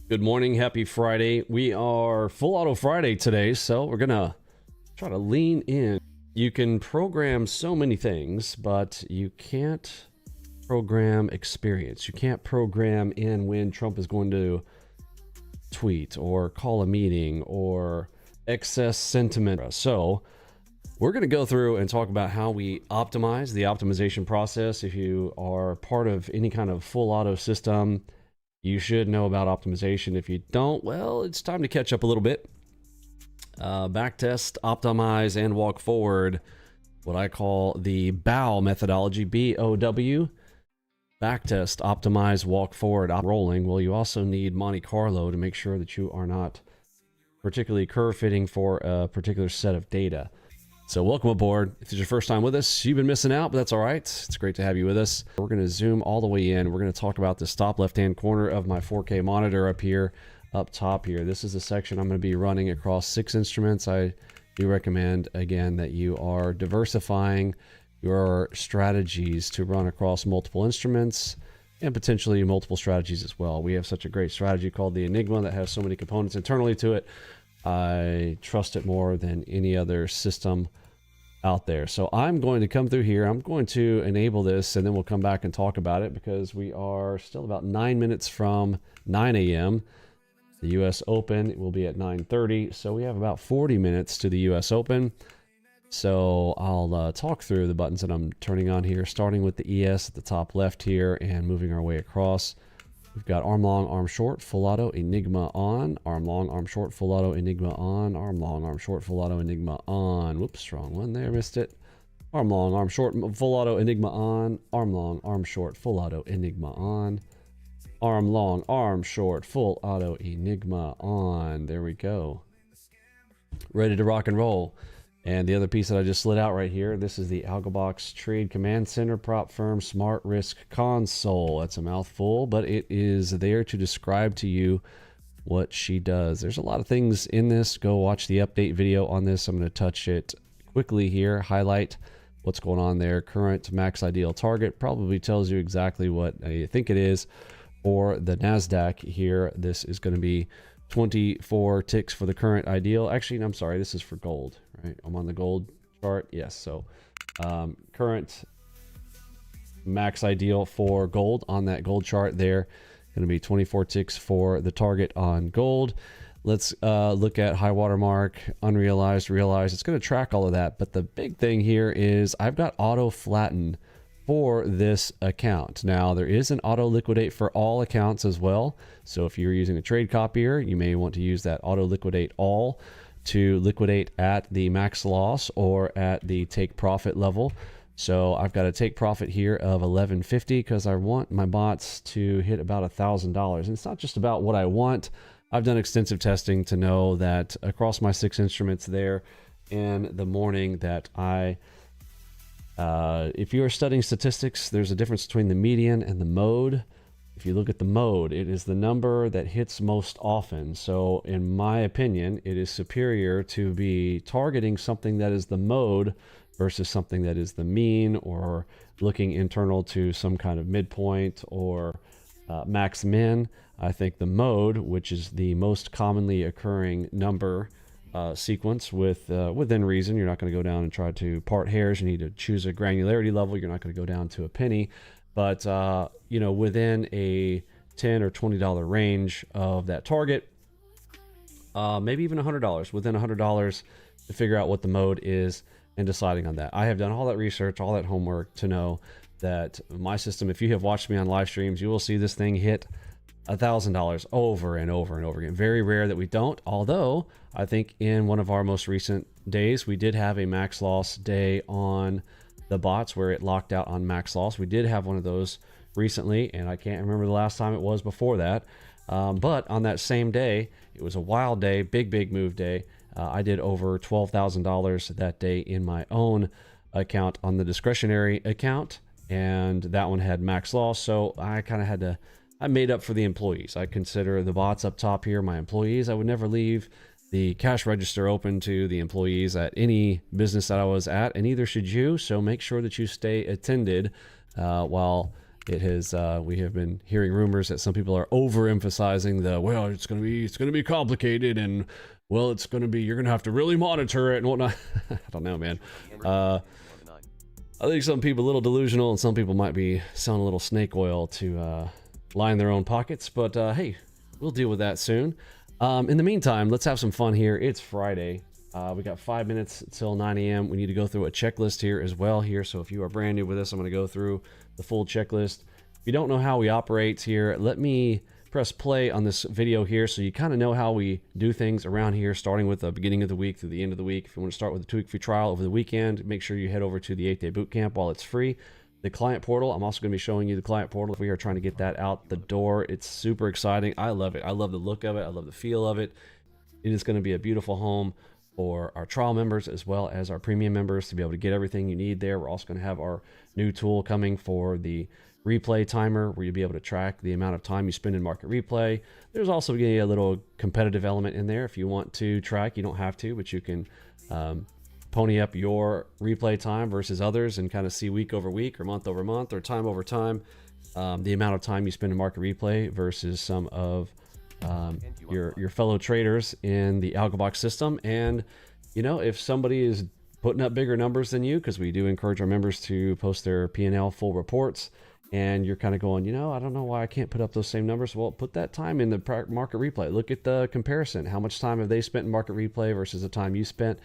Good morning, happy Friday. We are full auto Friday today, so we're gonna try to lean in. You can program so many things, but you can't program experience. You can't program in when Trump is going to tweet or call a meeting or excess sentiment. So we're going to go through and talk about how we optimize the optimization process. If you are part of any kind of full auto system, you should know about optimization. If you don't, well, it's time to catch up a little bit. Backtest, optimize, and walk forward. What I call the BOW methodology, B-O-W. Backtest, optimize, walk forward, rolling. Well, you also need Monte Carlo to make sure that you are not particularly curve fitting for a particular set of data. So welcome aboard. If it's your first time with us, you've been missing out, but that's all right. It's great to have you with us. We're going to zoom all the way in. We're going to talk about the top left-hand corner of my 4K monitor up here, up top here. This is the section I'm going to be running across 6 instruments. I do recommend, again, that you are diversifying your strategies to run across multiple instruments and potentially multiple strategies as well. We have such a great strategy called the Enigma that has so many components internally to it. I trust it more than any other system out there. So I'm going to come through here. I'm going to enable this, and then we'll come back and talk about it because we are still about 9 minutes from 9 a.m. The U.S. Open will be at 9:30, so we have about 40 minutes to the U.S. Open. So I'll talk through the buttons that I'm turning on here, starting with the ES at the top left here and moving our way across. We've got arm long, arm short, full auto, Enigma on, arm long, arm short, full auto, Enigma on, arm long, arm short, full auto, Enigma on. Whoops, wrong one there, missed it. Arm long, arm short, full auto, Enigma on, arm long, arm short, full auto, Enigma on, arm long, arm short, full auto, Enigma on. There we go. Ready to rock and roll. And the other piece that I just slid out right here, this is the AlgoBox Trade Command Center Prop Firm Smart Risk Console. That's a mouthful, but it is there to describe to you what she does. There's a lot of things in this. Go watch the update video on this. I'm going to touch it quickly here, highlight what's going on there. Current max ideal target probably tells you exactly what I think it is. For the NASDAQ here, this is going to be 24 ticks for the current ideal. Actually, I'm sorry, this is for gold, right? I'm on the gold chart. Yes, so current max ideal for gold on that gold chart there, going to be 24 ticks for the target on gold. Let's look at high water mark, unrealized, realized. It's going to track all of that, but the big thing here is I've got auto flatten for this account. Now there is an auto liquidate for all accounts as well. So if you're using a trade copier, you may want to use that auto liquidate all to liquidate at the max loss or at the take profit level. So I've got a take profit here of $11.50 because I want my bots to hit about $1,000. And it's not just about what I want. I've done extensive testing to know that across my 6 instruments there in the morning that if you are studying statistics, there's a difference between the median and the mode. If you look at the mode, it is the number that hits most often. So in my opinion, it is superior to be targeting something that is the mode versus something that is the mean, or looking internal to some kind of midpoint or max min. I think the mode, which is the most commonly occurring number sequence within reason. You're not going to go down and try to part hairs. You need to choose a granularity level. You're not going to go down to a penny, but you know, within a $10 or $20 range of that target, maybe even $100, within $100 to figure out what the mode is and deciding on that. I have done all that research, all that homework to know that my system, if you have watched me on live streams, you will see this thing hit $1,000 over and over and over again. Very rare that we don't, although I think in one of our most recent days, we did have a max loss day on the bots where it locked out on max loss. We did have one of those recently, and I can't remember the last time it was before that. But on that same day, it was a wild day, big move day. I did over $12,000 that day in my own account on the discretionary account, and that one had max loss. So I kind of had to, I made up for the employees. I consider the bots up top here my employees. I would never leave the cash register open to the employees at any business that I was at, and neither should you. So make sure that you stay attended while it has, we have been hearing rumors that some people are overemphasizing the, well, it's going to be complicated, and well, it's going to be, you're going to have to really monitor it and whatnot. I don't know, man. I think some people a little delusional, and some people might be selling a little snake oil to line their own pockets, but hey, we'll deal with that soon. In the meantime, let's have some fun here. It's Friday. We got 5 minutes till 9 a.m. We need to go through a checklist here as well here. So if you are brand new with us, I'm going to go through the full checklist. If you don't know how we operate here, let me press play on this video here so you kind of know how we do things around here, starting with the beginning of the week through the end of the week. If you want to start with a 2-week free trial over the weekend, make sure you head over to the 8-day bootcamp while it's free. The client portal, I'm also going to be showing you the client portal. We are trying to get that out the door. It's super exciting. I love it. I love the look of it. I love the feel of it. It is going to be a beautiful home for our trial members as well as our premium members to be able to get everything you need there. We're also going to have our new tool coming for the replay timer, where you'll be able to track the amount of time you spend in market replay. There's also going to be a little competitive element in there if you want to track. You don't have to, but you can pony up your replay time versus others and kind of see week over week or month over month or time over time the amount of time you spend in market replay versus some of your fellow traders in the AlgoBox system. And you know, if somebody is putting up bigger numbers than you, because we do encourage our members to post their P&L full reports, and you're kind of going, you know, I don't know why I can't put up those same numbers. Well, put that time in the market replay. Look at the comparison. How much time have they spent in market replay versus the time you spent?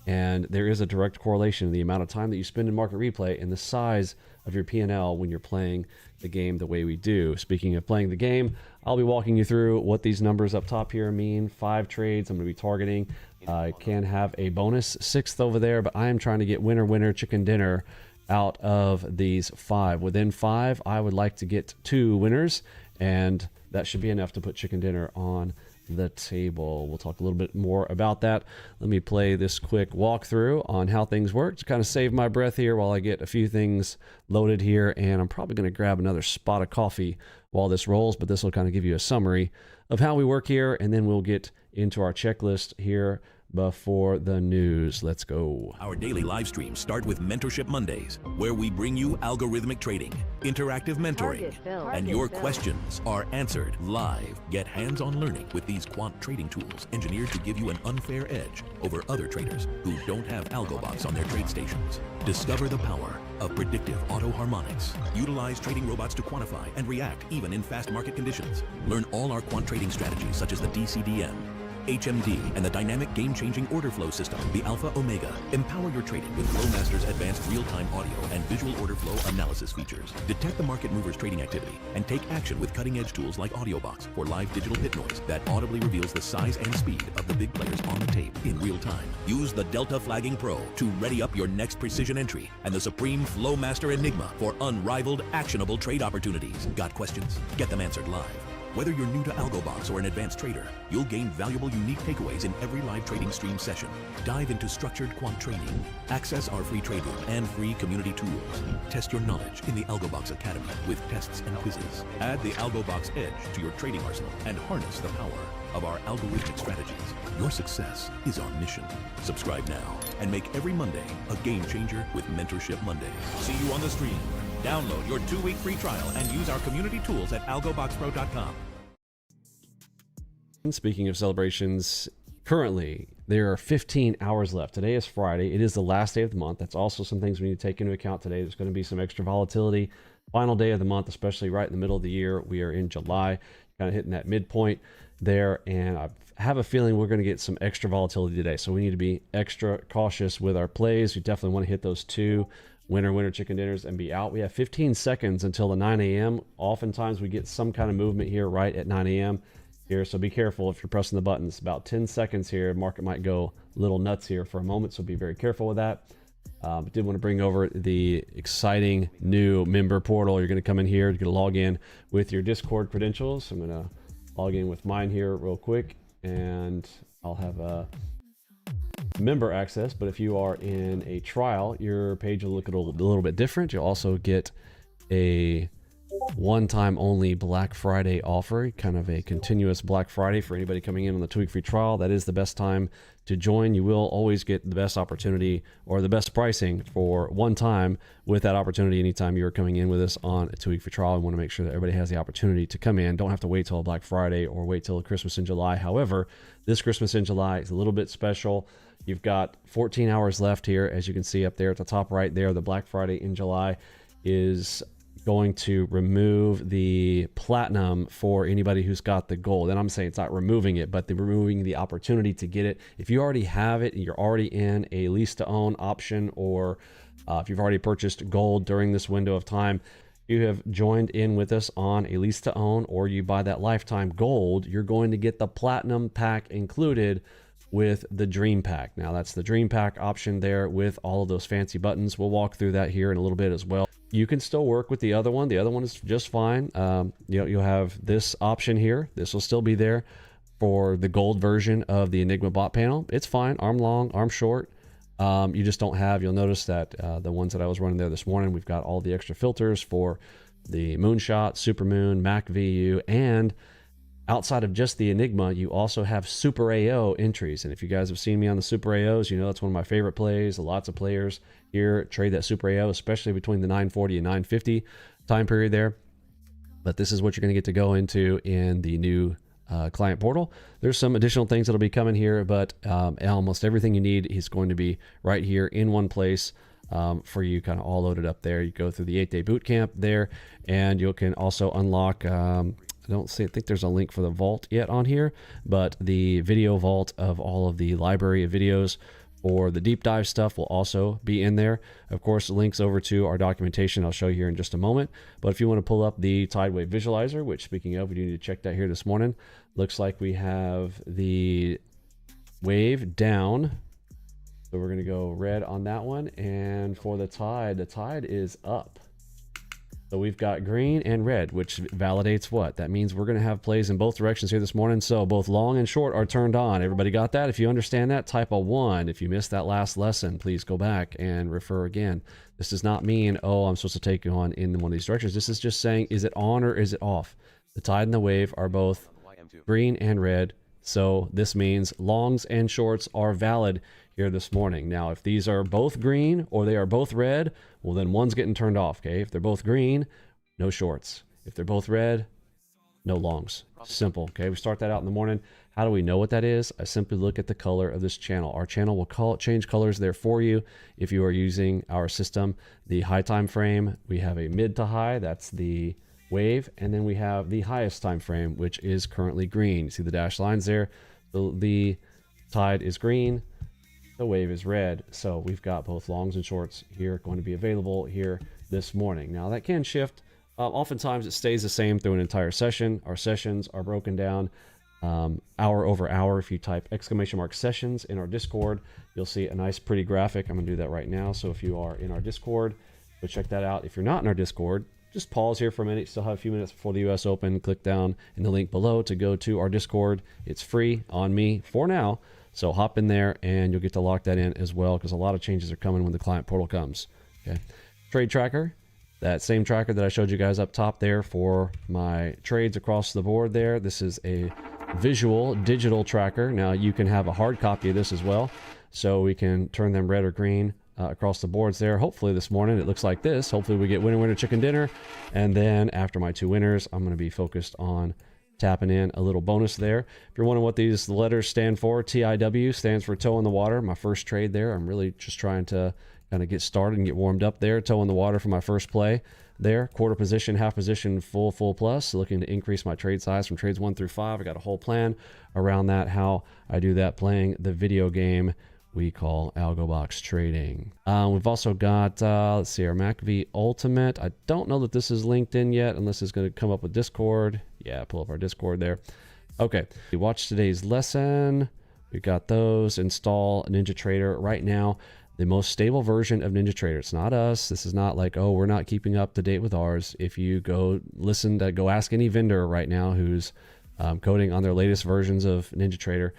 And there is a direct correlation in the amount of time that you spend in market replay and the size of your P&L when you're playing the game the way we do. Speaking of playing the game, I'll be walking you through what these numbers up top here mean. 5 trades I'm going to be targeting. I can have a bonus 6th over there, but I am trying to get winner, chicken dinner out of these 5. Within 5, I would like to get 2 winners, and that should be enough to put chicken dinner on the table. We'll talk a little bit more about that. Let me play this quick walkthrough on how things work to kind of save my breath here while I get a few things loaded here, and I'm probably going to grab another spot of coffee while this rolls, but this will kind of give you a summary of how we work here, and then we'll get into our checklist here before the news. Let's go. Our daily live streams start with Mentorship Mondays, where we bring you algorithmic trading, interactive mentoring, and your questions are answered live. Get hands-on learning with these quant trading tools engineered to give you an unfair edge over other traders who don't have AlgoBox on their trade stations. Discover the power of predictive auto harmonics. Utilize trading robots to quantify and react even in fast market conditions. Learn all our quant trading strategies such as the DCDM, HMD, and the dynamic game-changing order flow system, the Alpha Omega. Empower your trading with Flowmaster's advanced real-time audio and visual order flow analysis features. Detect the market mover's trading activity and take action with cutting-edge tools like AudioBox for live digital hit noise that audibly reveals the size and speed of the big players on the tape in real time. Use the Delta Flagging Pro to ready up your next precision entry and the Supreme Flowmaster Enigma for unrivaled, actionable trade opportunities. Got questions? Get them answered live. Whether you're new to AlgoBox or an advanced trader, you'll gain valuable, unique takeaways in every live trading stream session. Dive into structured quant training. Access our free trade room and free community tools. Test your knowledge in the AlgoBox Academy with tests and quizzes. Add the AlgoBox Edge to your trading arsenal and harness the power of our algorithmic strategies. Your success is our mission. Subscribe now and make every Monday a game changer with Mentorship Mondays. See you on the stream. Download your 2-week free trial and use our community tools at algoboxpro.com. Speaking of celebrations, currently there are 15 hours left. Today is Friday. It is the last day of the month. That's also some things we need to take into account today. There's going to be some extra volatility. Final day of the month, especially right in the middle of the year. We are in July, kind of hitting that midpoint there, and I have a feeling we're going to get some extra volatility today. So we need to be extra cautious with our plays. We definitely want to hit those 2 winner chicken dinners and be out. We have 15 seconds until the 9 a.m. Oftentimes we get some kind of movement here right at 9 a.m. here, so be careful if you're pressing the buttons. About 10 seconds here, market might go a little nuts here for a moment, so be very careful with that. Did want to bring over the exciting new member portal. You're going to come in here, you're going to log in with your Discord credentials. I'm going to log in with mine here real quick, and I'll have a member access. But if you are in a trial, your page will look a little bit different. You'll also get a one-time only Black Friday offer, kind of a continuous Black Friday for anybody coming in on the 2-week free trial. That is the best time to join. You will always get the best opportunity or the best pricing for one time with that opportunity anytime you're coming in with us on a 2-week free trial. We want to make sure that everybody has the opportunity to come in. Don't have to wait till Black Friday or wait till Christmas in July. However, this Christmas in July is a little bit special. You've got 14 hours left here. As you can see up there at the top right there, the Black Friday in July is going to remove the platinum for anybody who's got the gold. And I'm saying it's not removing it, but they're removing the opportunity to get it. If you already have it and you're already in a lease to own option, or if you've already purchased gold during this window of time, you have joined in with us on a lease to own, or you buy that lifetime gold, you're going to get the platinum pack included with the dream pack. Now that's the dream pack option there with all of those fancy buttons. We'll walk through that here in a little bit as well. You can still work with the other one. The other one is just fine. You'll have this option here. This will still be there for the gold version of the Enigma bot panel. It's fine. Arm long, arm short. You just don't have, you'll notice that the ones that I was running there this morning, we've got all the extra filters for the Moonshot, Supermoon, Mac VU, and outside of just the Enigma, you also have Super AO entries. And if you guys have seen me on the Super AOs, you know that's one of my favorite plays. Lots of players here trade that Super AO, especially between the 940 and 950 time period there. But this is what you're going to get to go into in the new client portal. There's some additional things that'll be coming here, but almost everything you need is going to be right here in one place for you, kind of all loaded up there. You go through the 8-day boot camp there, and you can also unlock I think there's a link for the vault yet on here, but the video vault of all of the library of videos or the deep dive stuff will also be in there. Of course, links over to our documentation I'll show you here in just a moment. But if you want to pull up the tide wave visualizer, which speaking of, we need to check that here this morning. Looks like we have the wave down. So we're going to go red on that one. And for the tide is up. So we've got green and red, which validates what? That means we're going to have plays in both directions here this morning. So both long and short are turned on. Everybody got that? If you understand that, type a 1. If you missed that last lesson, please go back and refer again. This does not mean, oh, I'm supposed to take you on in one of these directions. This is just saying, is it on or is it off? The tide and the wave are both green and red. So this means longs and shorts are valid here this morning. Now, if these are both green or they are both red, well, then one's getting turned off, okay? If they're both green, no shorts. If they're both red, no longs. Simple, okay? We start that out in the morning. How do we know what that is? I simply look at the color of this channel. Our channel will change colors there for you if you are using our system. The high time frame, we have a mid to high, that's the wave, and then we have the highest time frame, which is currently green. You see the dashed lines there? The tide is green, the wave is red. So we've got both longs and shorts here going to be available here this morning. Now that can shift. Oftentimes it stays the same through an entire session. Our sessions are broken down hour over hour. If you type !sessions in our Discord, you'll see a nice pretty graphic. I'm gonna do that right now. So if you are in our Discord, go check that out. If you're not in our Discord, just pause here for a minute. You still have a few minutes before the US Open. Click down in the link below to go to our Discord. It's free on me for now. So hop in there and you'll get to lock that in as well, because a lot of changes are coming when the client portal comes. Okay. Trade tracker, that same tracker that I showed you guys up top there for my trades across the board there. This is a visual digital tracker. Now you can have a hard copy of this as well. So we can turn them red or green across the boards there. Hopefully this morning it looks like this. Hopefully we get winner, winner, chicken dinner. And then after my 2 winners, I'm going to be focused on tapping in a little bonus there. If you're wondering what these letters stand for, TIW stands for toe in the water. My first trade there. I'm really just trying to kind of get started and get warmed up there. Toe in the water for my first play there. Quarter position, half position, full plus. Looking to increase my trade size from trades 1 through 5. I got a whole plan around that, how I do that, playing the video game we call AlgoBox trading. We've also got, let's see, our Mac V Ultimate. I don't know that this is linked in yet, unless it's going to come up with Discord. Yeah, pull up our Discord there. Okay, we watched today's lesson. We got those. Install NinjaTrader right now. the most stable version of NinjaTrader. It's not us. This is not like, oh, we're not keeping up to date with ours. If you go go ask any vendor right now who's coding on their latest versions of NinjaTrader.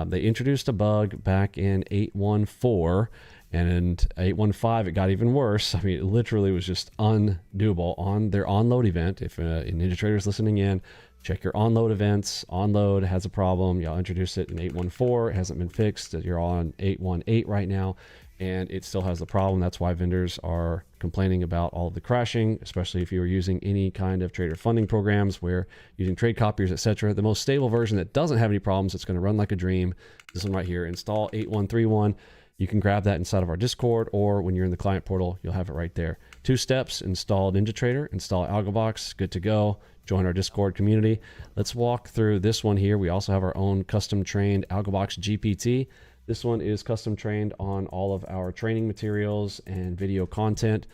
They introduced a bug back in 8.1.4, and in 8.1.5 it got even worse. I mean, it literally was just undoable on their onload event. If NinjaTrader is listening in, check your onload events. Onload has a problem. Y'all introduced it in 8.1.4. It hasn't been fixed. You're on 8.1.8 right now, and it still has the problem. That's why vendors are complaining about all of the crashing, especially if you were using any kind of trader funding programs where using trade copiers, etc. The most stable version that doesn't have any problems, it's going to run like a dream. This one right here, install 8.1.3.1. You can grab that inside of our Discord, or when you're in the client portal, you'll have it right there. 2 steps: install NinjaTrader, install AlgoBox, good to go. Join our Discord community. Let's walk through this one here. We also have our own custom trained AlgoBox GPT. This one is custom trained on all of our training materials and video content.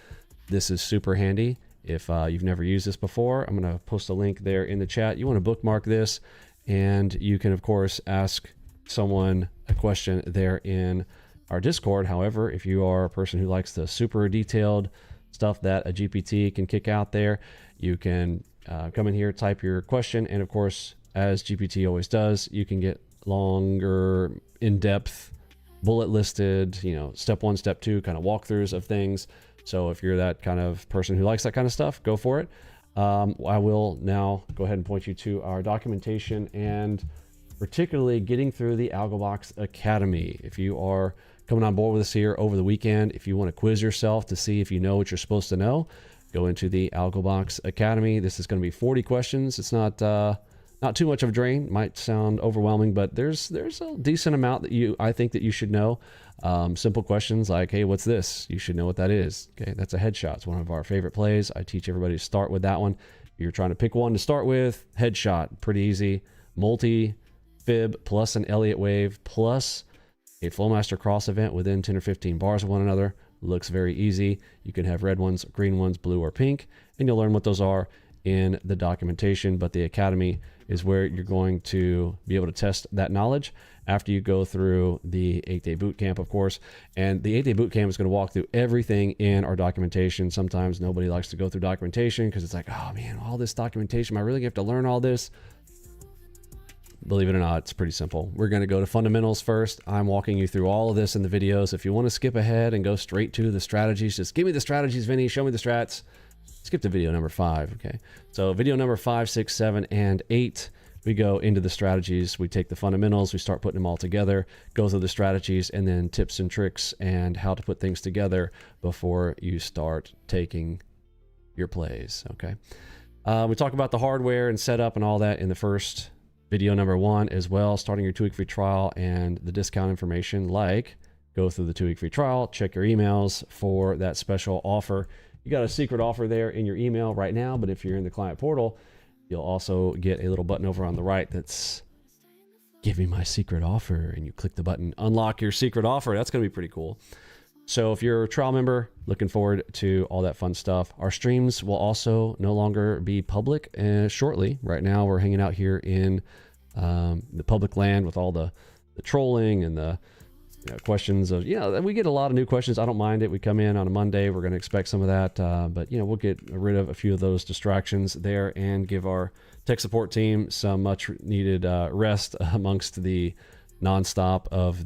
This is super handy. If you've never used this before, I'm going to post a link there in the chat. You want to bookmark this, and you can, of course, ask someone a question there in our Discord. However, if you are a person who likes the super detailed stuff that a GPT can kick out there, you can come in here, type your question, and of course, as GPT always does, you can get longer, in-depth, bullet listed, step 1, step 2 kind of walkthroughs of things. So if you're that kind of person who likes that kind of stuff, go for it. I will now go ahead and point you to our documentation, and particularly getting through the AlgoBox Academy. If you are coming on board with us here over the weekend, if you want to quiz yourself to see if you know what you're supposed to know, go into the AlgoBox Academy. This is going to be 40 questions. It's not too much of a drain. Might sound overwhelming, but there's a decent amount that I think that you should know. Simple questions like, hey, what's this? You should know what that is. Okay, that's a headshot. It's one of our favorite plays. I teach everybody to start with that one. If you're trying to pick one to start with, headshot, pretty easy. Multi-fib plus an Elliott wave plus a Flowmaster cross event within 10 or 15 bars of one another. Looks very easy. You can have red ones, green ones, blue, or pink, and you'll learn what those are in the documentation. But the Academy is where you're going to be able to test that knowledge after you go through the 8-day boot camp, of course. And the 8-day boot camp is going to walk through everything in our documentation. Sometimes nobody likes to go through documentation because it's like, oh man, all this documentation, am I really going to have to learn all this? Believe it or not, it's pretty simple. We're going to go to fundamentals first. I'm walking you through all of this in the videos. If you want to skip ahead and go straight to the strategies, just give me the strategies, Vinny. Show me the strats. Skip to video number 5. Okay. So video number 5, 6, 7, and 8, we go into the strategies. We take the fundamentals, we start putting them all together, go through the strategies, and then tips and tricks and how to put things together before you start taking your plays. Okay. We talk about the hardware and setup and all that in the first video number 1 as well, starting your 2-week free trial and the discount information, like go through the 2-week free trial, check your emails for that special offer. You got a secret offer there in your email right now, but if you're in the client portal, you'll also get a little button over on the right that's give me my secret offer, and you click the button, unlock your secret offer. That's going to be pretty cool. So if you're a trial member, looking forward to all that fun stuff. Our streams will also no longer be public shortly. Right now, we're hanging out here in the public land with all the trolling and the questions of, we get a lot of new questions. I don't mind it. We come in on a Monday. We're going to expect some of that. But, we'll get rid of a few of those distractions there and give our tech support team some much needed rest amongst the nonstop of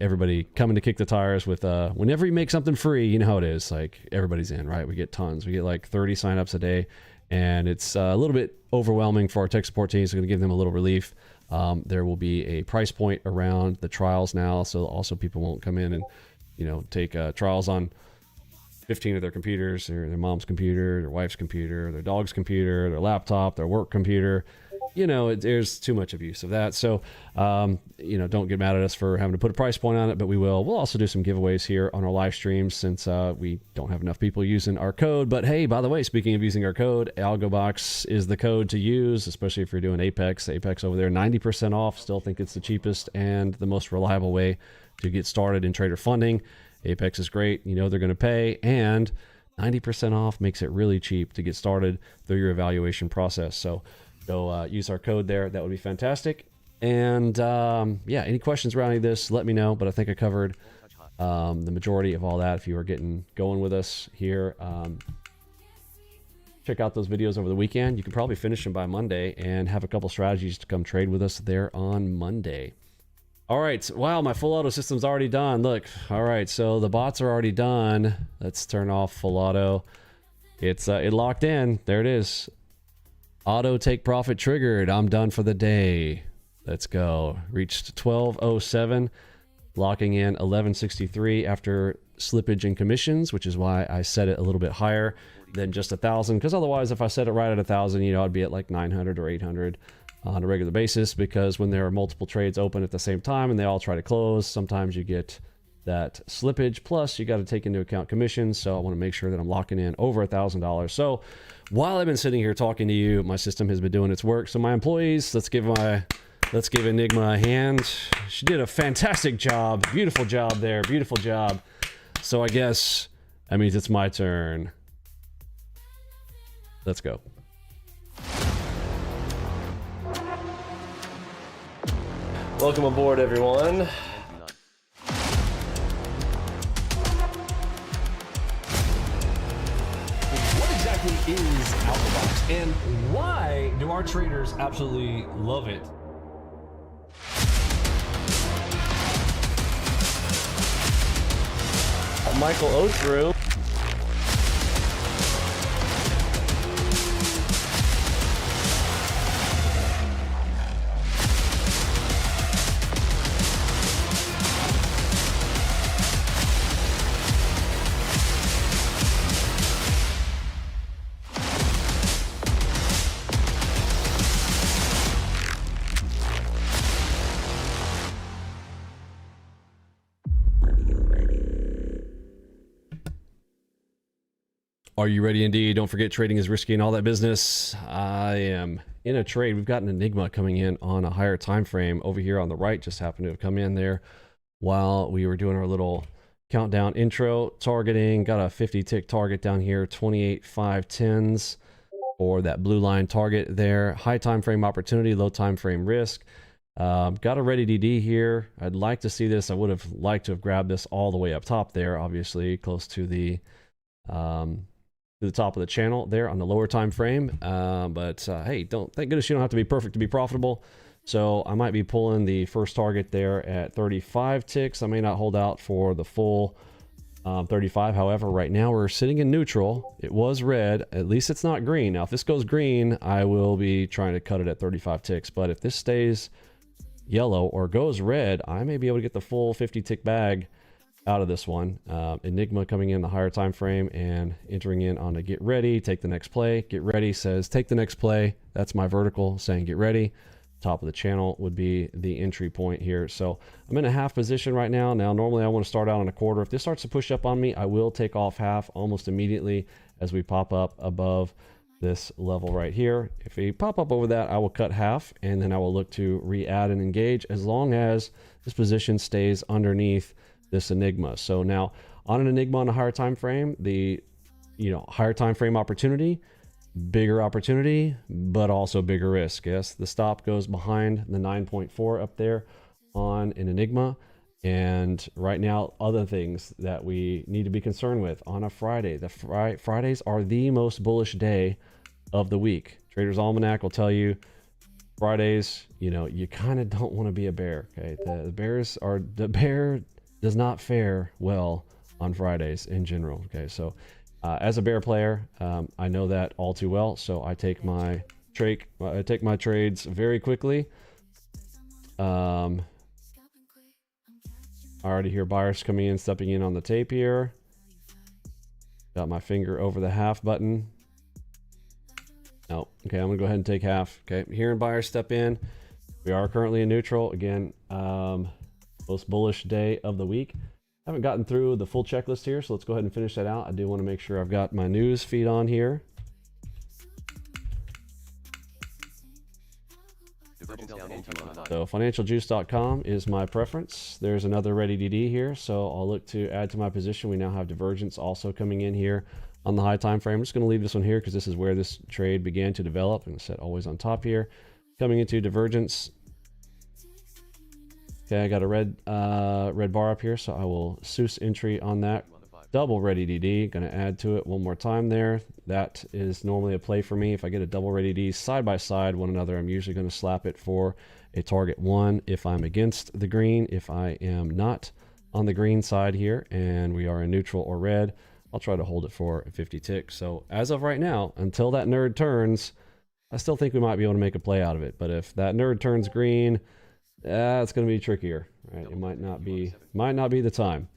everybody coming to kick the tires with whenever you make something free, you know how it is, like everybody's in, right? We get tons. We get like 30 signups a day, and it's a little bit overwhelming for our tech support team. So we're going to give them a little relief. There will be a price point around the trials now, so also people won't come in and take trials on 15 of their computers, their mom's computer, their wife's computer, their dog's computer, their laptop, their work computer. There's too much abuse of that. So, don't get mad at us for having to put a price point on it, but we will. We'll also do some giveaways here on our live streams since we don't have enough people using our code. But hey, by the way, speaking of using our code, AlgoBox is the code to use, especially if you're doing Apex. Apex over there, 90% off. Still think it's the cheapest and the most reliable way to get started in trader funding. Apex is great. They're going to pay, and 90% off makes it really cheap to get started through your evaluation process. So go use our code there. That would be fantastic. And any questions surrounding this, let me know. But I think I covered the majority of all that if you are getting going with us here. Check out those videos over the weekend. You can probably finish them by Monday and have a couple strategies to come trade with us there on Monday. All right. Wow, my full auto system's already done. Look. All right, so the bots are already done. Let's turn off full auto. It's it locked in. There it is. Auto take profit triggered. I'm done for the day. Let's go. Reached 1207, locking in 1163 after slippage and commissions, which is why I set it a little bit higher than just 1,000, because otherwise if I set it right at 1,000, you know, I'd be at like 900 or 800 on a regular basis, because when there are multiple trades open at the same time and they all try to close, sometimes you get that slippage, plus you got to take into account commissions. So I want to make sure that I'm locking in over $1,000. So while I've been sitting here talking to you, my system has been doing its work. So my employees, let's give Enigma a hand. She did a fantastic job. Beautiful job there. Beautiful job. So I guess that means it's my turn. Let's go. Welcome aboard, everyone. What exactly is AlgoBox, and why do our traders absolutely love it? Michael Oathroom. Are you ready? Indeed. Don't forget, trading is risky and all that business. I am in a trade. We've got an Enigma coming in on a higher time frame over here on the right. Just happened to have come in there while we were doing our little countdown intro. Targeting, got a 50 tick target down here, 28.510s, or that blue line target there. High time frame opportunity, low time frame risk. Got a ready DD here. I'd like to see this. I would have liked to have grabbed this all the way up top there, obviously close to the top of the channel there on the lower time frame. But hey, thank goodness you don't have to be perfect to be profitable. So I might be pulling the first target there at 35 ticks. I may not hold out for the full 35. However, right now we're sitting in neutral. It was red. At least it's not green. Now, if this goes green, I will be trying to cut it at 35 ticks. But if this stays yellow or goes red, I may be able to get the full 50 tick bag out of this one. Enigma coming in the higher time frame and entering in on a get ready, take the next play. Get ready says take the next play. That's my vertical saying get ready. Top of the channel would be the entry point here. So I'm in a half position right now. Now, normally I want to start out on a quarter. If this starts to push up on me, I will take off half almost immediately as we pop up above this level right here. If we pop up over that, I will cut half and then I will look to re-add and engage as long as this position stays underneath this Enigma. So now on an Enigma on a higher time frame, the higher time frame opportunity, bigger opportunity, but also bigger risk. Yes, the stop goes behind the 9.4 up there on an Enigma. And right now, other things that we need to be concerned with on a Friday. The Fridays are the most bullish day of the week. Trader's Almanac will tell you Fridays, you kind of don't want to be a bear. Okay, the bear does not fare well on Fridays in general. Okay, so as a bear player, I know that all too well. So I take my trades very quickly. I already hear buyers coming in, stepping in on the tape here. Got my finger over the half button. Oh, okay, I'm gonna go ahead and take half. Okay, hearing buyers step in. We are currently in neutral again. Most bullish day of the week. Haven't gotten through the full checklist here, so let's go ahead and finish that out. I do want to make sure I've got my news feed on here. So financialjuice.com is my preference. There's another ready DD here, so I'll look to add to my position. We now have divergence also coming in here on the high time frame. I'm just going to leave this one here because this is where this trade began to develop. I'm going to set always on top here. Coming into divergence. Okay, I got a red bar up here, so I will Seuss entry on that. Double ready DD, gonna add to it one more time there. That is normally a play for me. If I get a double ready DD side by side one another, I'm usually gonna slap it for a target 1 if I'm against the green. If I am not on the green side here and we are in neutral or red, I'll try to hold it for a 50 tick. So as of right now, until that nerd turns, I still think we might be able to make a play out of it. But if that nerd turns green, it's going to be trickier, right? It might not be the time.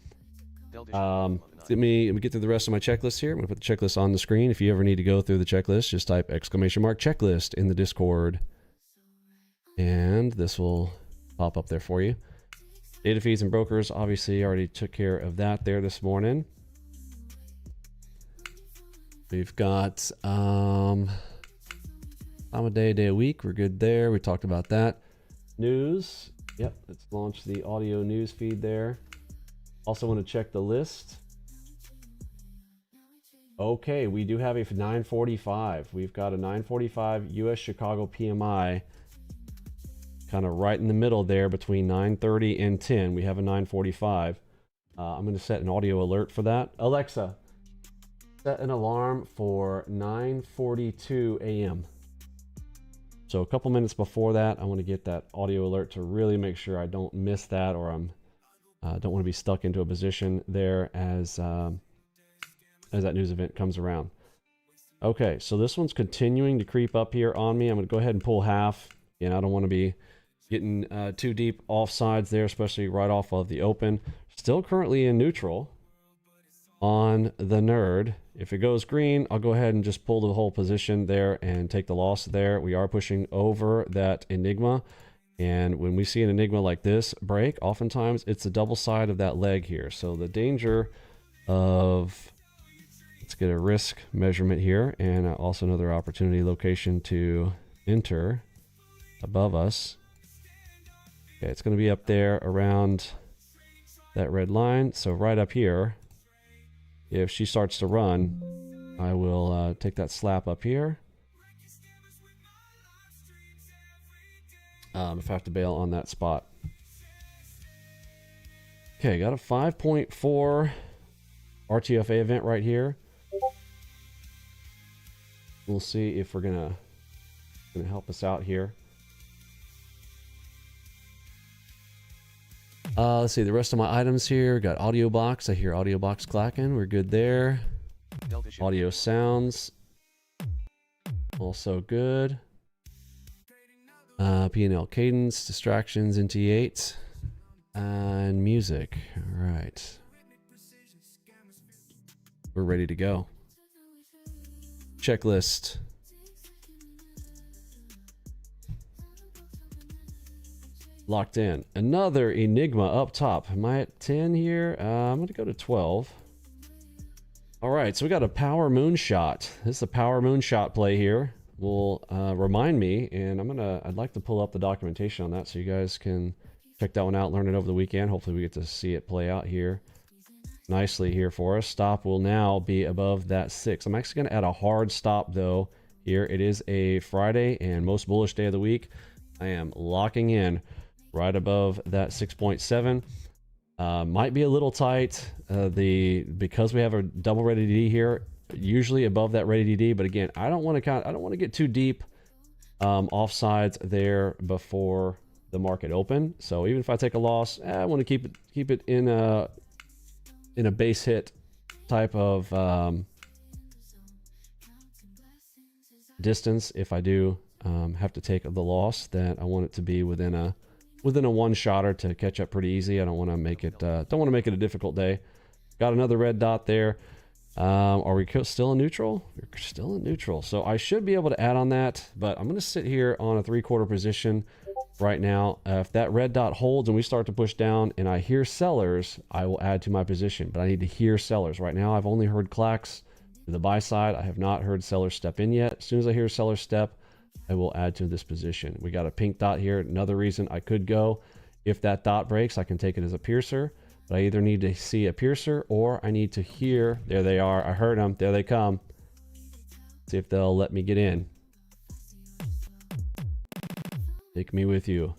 Let me get through the rest of my checklist here. I'm going to put the checklist on the screen. If you ever need to go through the checklist, just type !checklist in the Discord, and this will pop up there for you. Data feeds and brokers, obviously already took care of that there this morning. We've got time of day, day of week. We're good there. We talked about that. News. Yep, let's launch the audio news feed there. Also want to check the list. Okay, we do have a 945. We've got a 945 US Chicago PMI kind of right in the middle there between 9:30 and 10. We have a 945. I'm going to set an audio alert for that. Alexa, set an alarm for 9:42 a.m. So a couple minutes before that, I want to get that audio alert to really make sure I don't miss that, or I'm don't want to be stuck into a position there as that news event comes around. Okay, so this one's continuing to creep up here on me. I'm going to go ahead and pull half. Again, I don't want to be getting too deep off sides there, especially right off of the open. Still currently in neutral on the nerd. If it goes green, I'll go ahead and just pull the whole position there and take the loss there. We are pushing over that Enigma. And when we see an Enigma like this break, oftentimes it's the double side of that leg here. So the danger of, let's get a risk measurement here, and also another opportunity location to enter above us. Okay, it's going to be up there around that red line. So right up here, if she starts to run, I will take that slap up here. If I have to bail on that spot. Okay, got a 5.4 RTFA event right here. We'll see if we're gonna help us out here. Let's see the rest of my items here. Got AudioBox. I hear AudioBox clacking. We're good there. Audio sounds also good. P&L cadence, distractions in T8, and music. All right, we're ready to go. Checklist. Locked in. Another Enigma up top. Am I at 10 here? I'm going to go to 12. All right, so we got a power moonshot. This is a power moonshot play here. Will remind me, and I'd like to pull up the documentation on that so you guys can check that one out, learn it over the weekend. Hopefully we get to see it play out here nicely here for us. Stop will now be above that 6. I'm actually going to add a hard stop though here. It is a Friday and most bullish day of the week. I am locking in right above that 6.7. Might be a little tight because we have a double ready D here, usually above that ready DD, but again, I don't want to get too deep off sides there before the market open. So even if I take a loss, I want to keep it in a base hit type of distance. If I do have to take the loss, that I want it to be within a one-shotter to catch up pretty easy. I don't want to make it a difficult day. Got another red dot there. Are we still in neutral? We're still in neutral. So I should be able to add on that, but I'm going to sit here on a 3/4 position right now. If that red dot holds and we start to push down and I hear sellers, I will add to my position, but I need to hear sellers. Right now, I've only heard clacks to the buy side. I have not heard sellers step in yet. As soon as I hear sellers step, I will add to this position. We got a pink dot here. Another reason I could go, if that dot breaks, I can take it as a piercer. But I either need to see a piercer or I need to hear. There they are. I heard them. There they come. See if they'll let me get in. Take me with you.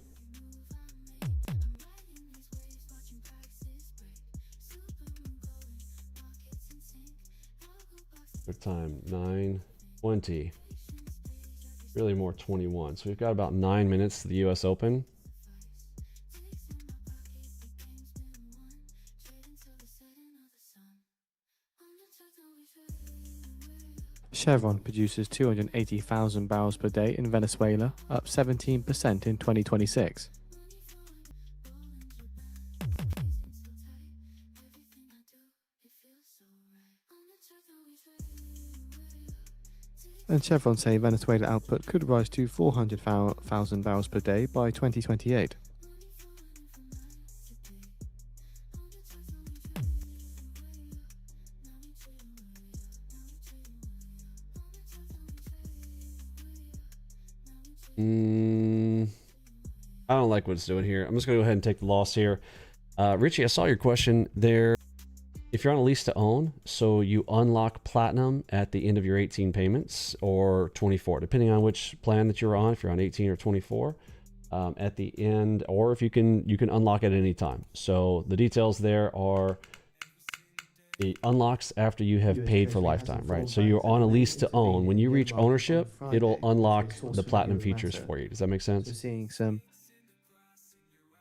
time? 9:20. Really more 21. So we've got about 9 minutes to the US Open. Chevron produces 280,000 barrels per day in Venezuela, up 17% in 2026. And Chevron say Venezuela output could rise to 400,000 barrels per day by 2028. I don't like what it's doing here. I'm just gonna go ahead and take the loss here. Richie, I saw your question there. If you're on a lease to own, so you unlock platinum at the end of your 18 payments or 24, depending on which plan that you're on. If you're on 18 or 24, at the end, or if you can unlock it at any time. So the details there are the unlocks after you have paid for lifetime, right? So you're on a lease to own. When you reach ownership, it'll unlock the platinum features for you. Does that make sense? We're seeing some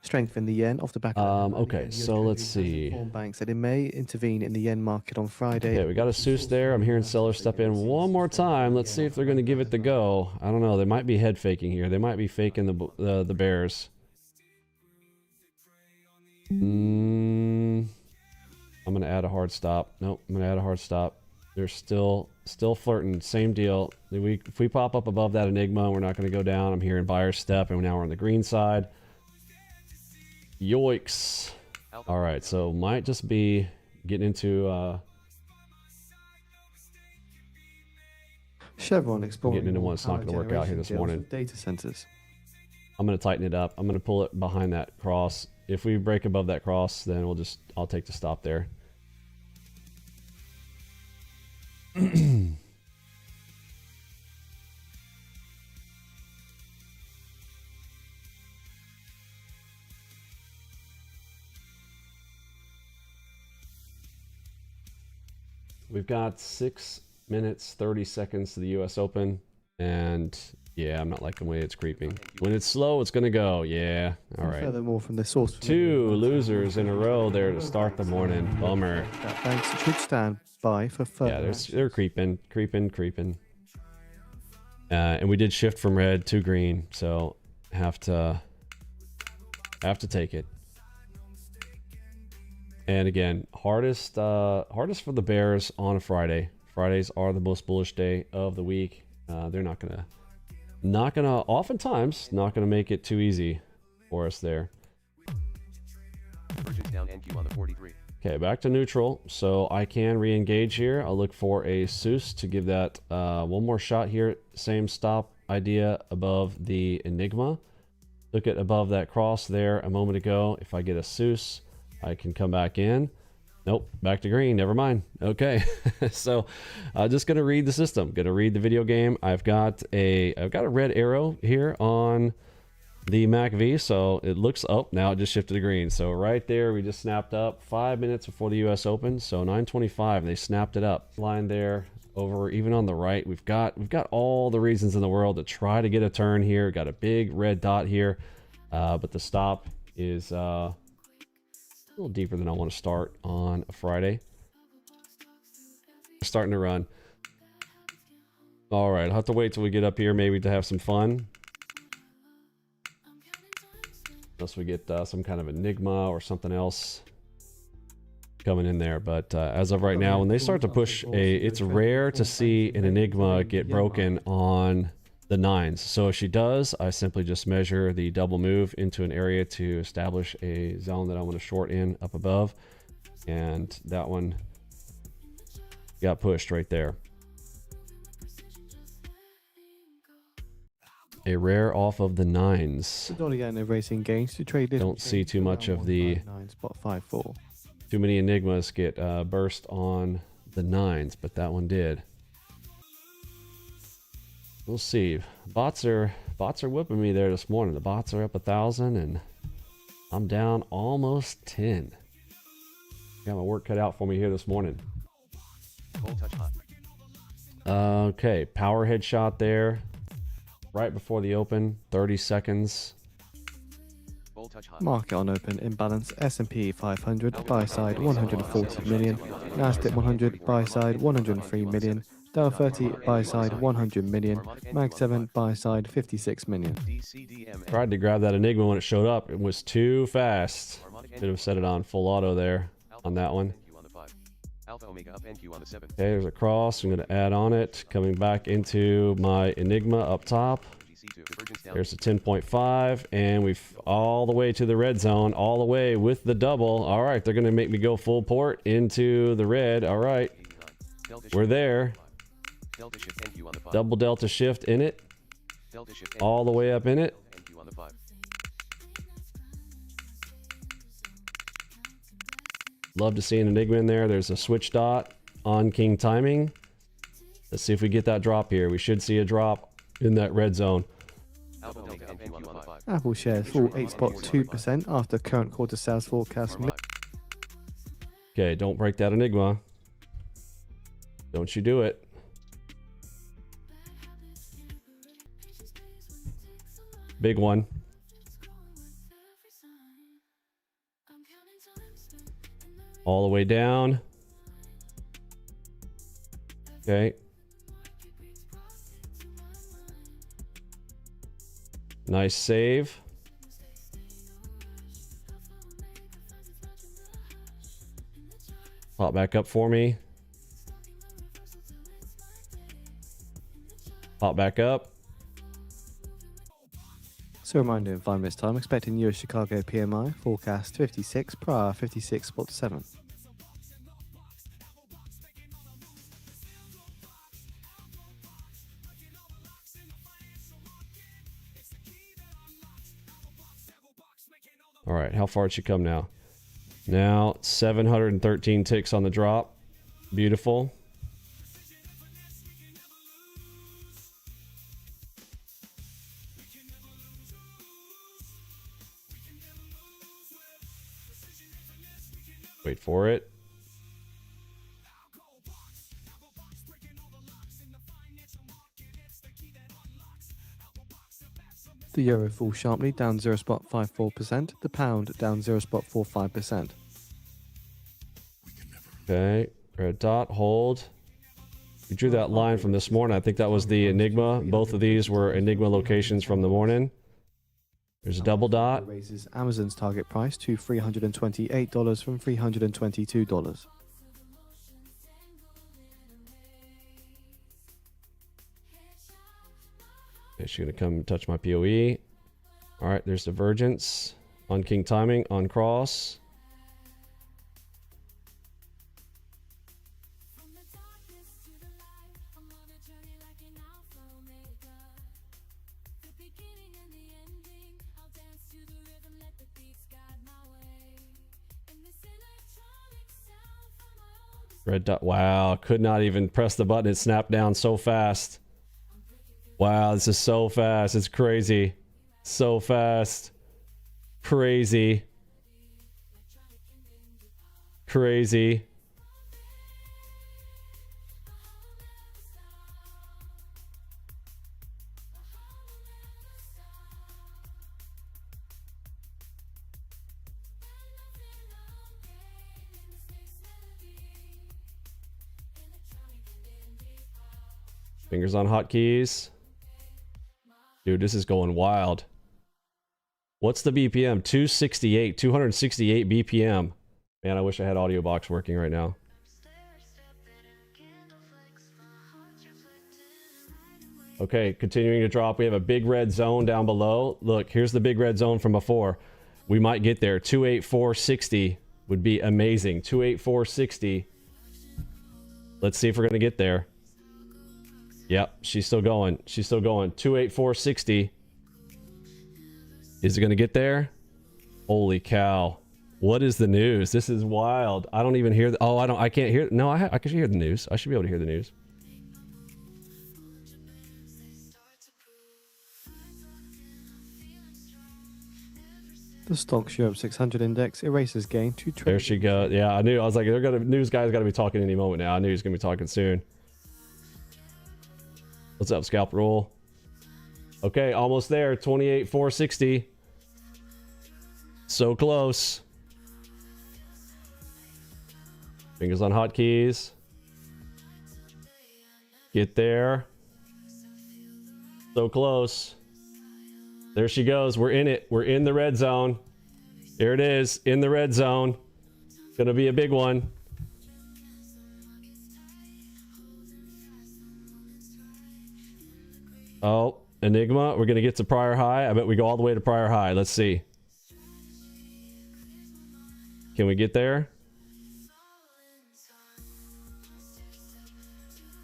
strength in the yen off the back of okay, so let's see. Bank said it may intervene in the yen market on Friday. Okay, we got a Seuss there. I'm hearing sellers step in one more time. Let's see if they're going to give it the go. I don't know. They might be head faking here. They might be faking the bears. I'm going to add a hard stop. Nope, I'm going to add a hard stop. They're still flirting. Same deal. If we pop up above that Enigma, we're not going to go down. I'm hearing buyer's step, and now we're on the green side. Yoicks. All right, so might just be getting into Chevron exploring getting into one that's not going to work out here this morning. Data centers. I'm going to tighten it up. I'm going to pull it behind that cross. If we break above that cross, then I'll take the stop there. We've got 6 minutes, 30 seconds to the US Open. And yeah, I'm not liking the way it's creeping. When it's slow, it's going to go. Yeah. All right. Furthermore, from the source. 2 losers in a row there to start the morning. Bummer. That banks should stand by for further. Yeah, they're creeping. And we did shift from red to green, so have to take it. And again, hardest for the bears on a Friday. Fridays are the most bullish day of the week. They're not gonna oftentimes not gonna make it too easy for us there. Purchase down NQ on the 43. Okay, back to neutral, so I can re-engage here. I'll look for a Seuss to give that one more shot here. Same stop idea above the Enigma. Look at above that cross there a moment ago. If I get a Seuss, I can come back in. Nope, back to green. Never mind. Okay, so just gonna read the system. Gonna read the video game. I've got a red arrow here on the MACV, so it looks up. Now it just shifted to green. So right there, we just snapped up 5 minutes before the US Open. So 9:25, and they snapped it up. Line there over, even on the right. We've got all the reasons in the world to try to get a turn here. Got a big red dot here, but the stop is a little deeper than I want to start on a Friday. Starting to run. All right, I'll have to wait till we get up here maybe to have some fun. Unless we get some kind of Enigma or something else coming in there. But as of right now, when they start to push it's rare to see an Enigma get broken on the 9s. So if she does, I simply just measure the double move into an area to establish a zone that I want to short in up above. And that one got pushed right there. A rare off of the 9s. Racing gains to trade. Don't see too much of the spot 5-4. Too many Enigmas get burst on the 9s, but that one did. We'll see. Bots are whipping me there this morning. The bots are up 1,000 and I'm down almost 10. Got my work cut out for me here this morning. Full touch hot. Okay, power headshot there. Right before the open, 30 seconds. Market on open imbalance. S&P 500 buy side 140 million. Nasdaq 100 buy side 103 million. Dow 30 buy side 100 million. Mag 7 buy side 56 million. Tried to grab that Enigma when it showed up. It was too fast. Should have set it on full auto there on that one. Okay, there's a cross. I'm going to add on it. Coming back into my Enigma up top. There's a 10.5, and we've all the way to the red zone, all the way with the double. All right, they're going to make me go full port into the red. All right, we're there. Double delta shift in it, all the way up in it. Love to see an Enigma in there. There's a switch dot on king timing. Let's see if we get that drop here. We should see a drop in that red zone. Apple shares fall 8.2% after current quarter sales forecast. Okay, don't break that Enigma. Don't you do it. Big one. All the way down. Okay. Nice save. Pop back up for me. Pop back up. So reminder in 5 minutes time, expecting US Chicago PMI forecast 56 prior 56.7. All right, how far did she come now? Now 713 ticks on the drop. Beautiful. Wait for it. The euro falls sharply, down 0.54%. The pound down 0.45%. Okay, red dot, hold. We drew that line from this morning. I think that was the Enigma. Both of these were Enigma locations from the morning. There's a double dot. Raises Amazon's target price to $328 from $322. Okay, she's gonna come touch my POE. All right, there's divergence on king timing on cross. Red dot. Wow, could not even press the button. It snapped down so fast. Wow, this is so fast. It's crazy. So fast. Crazy. Crazy. Fingers on hotkeys. Dude, this is going wild. What's the BPM? 268. 268 BPM. Man, I wish I had AudioBox working right now. Okay, continuing to drop. We have a big red zone down below. Look, here's the big red zone from before. We might get there. 28460 would be amazing. 28460. Let's see if we're going to get there. Yep, she's still going. She's still going. 28460. Is it going to get there? Holy cow. What is the news? This is wild. I don't even hear the... Oh, I can't hear... No, I can hear the news. I should be able to hear the news. The Stocks Europe 600 index erases gain to trade. There she goes. Yeah, I knew. I was like, they're gonna... News guy's got to be talking any moment now. I knew he was going to be talking soon. What's up, Scalp Rule? Okay, almost there. 28,460. So close. Fingers on hotkeys. Get there. So close. There she goes. We're in it. We're in the red zone. Here it is. In the red zone. Gonna be a big one. Oh, Enigma. We're gonna get to prior high. I bet we go all the way to prior high. Let's see. Can we get there?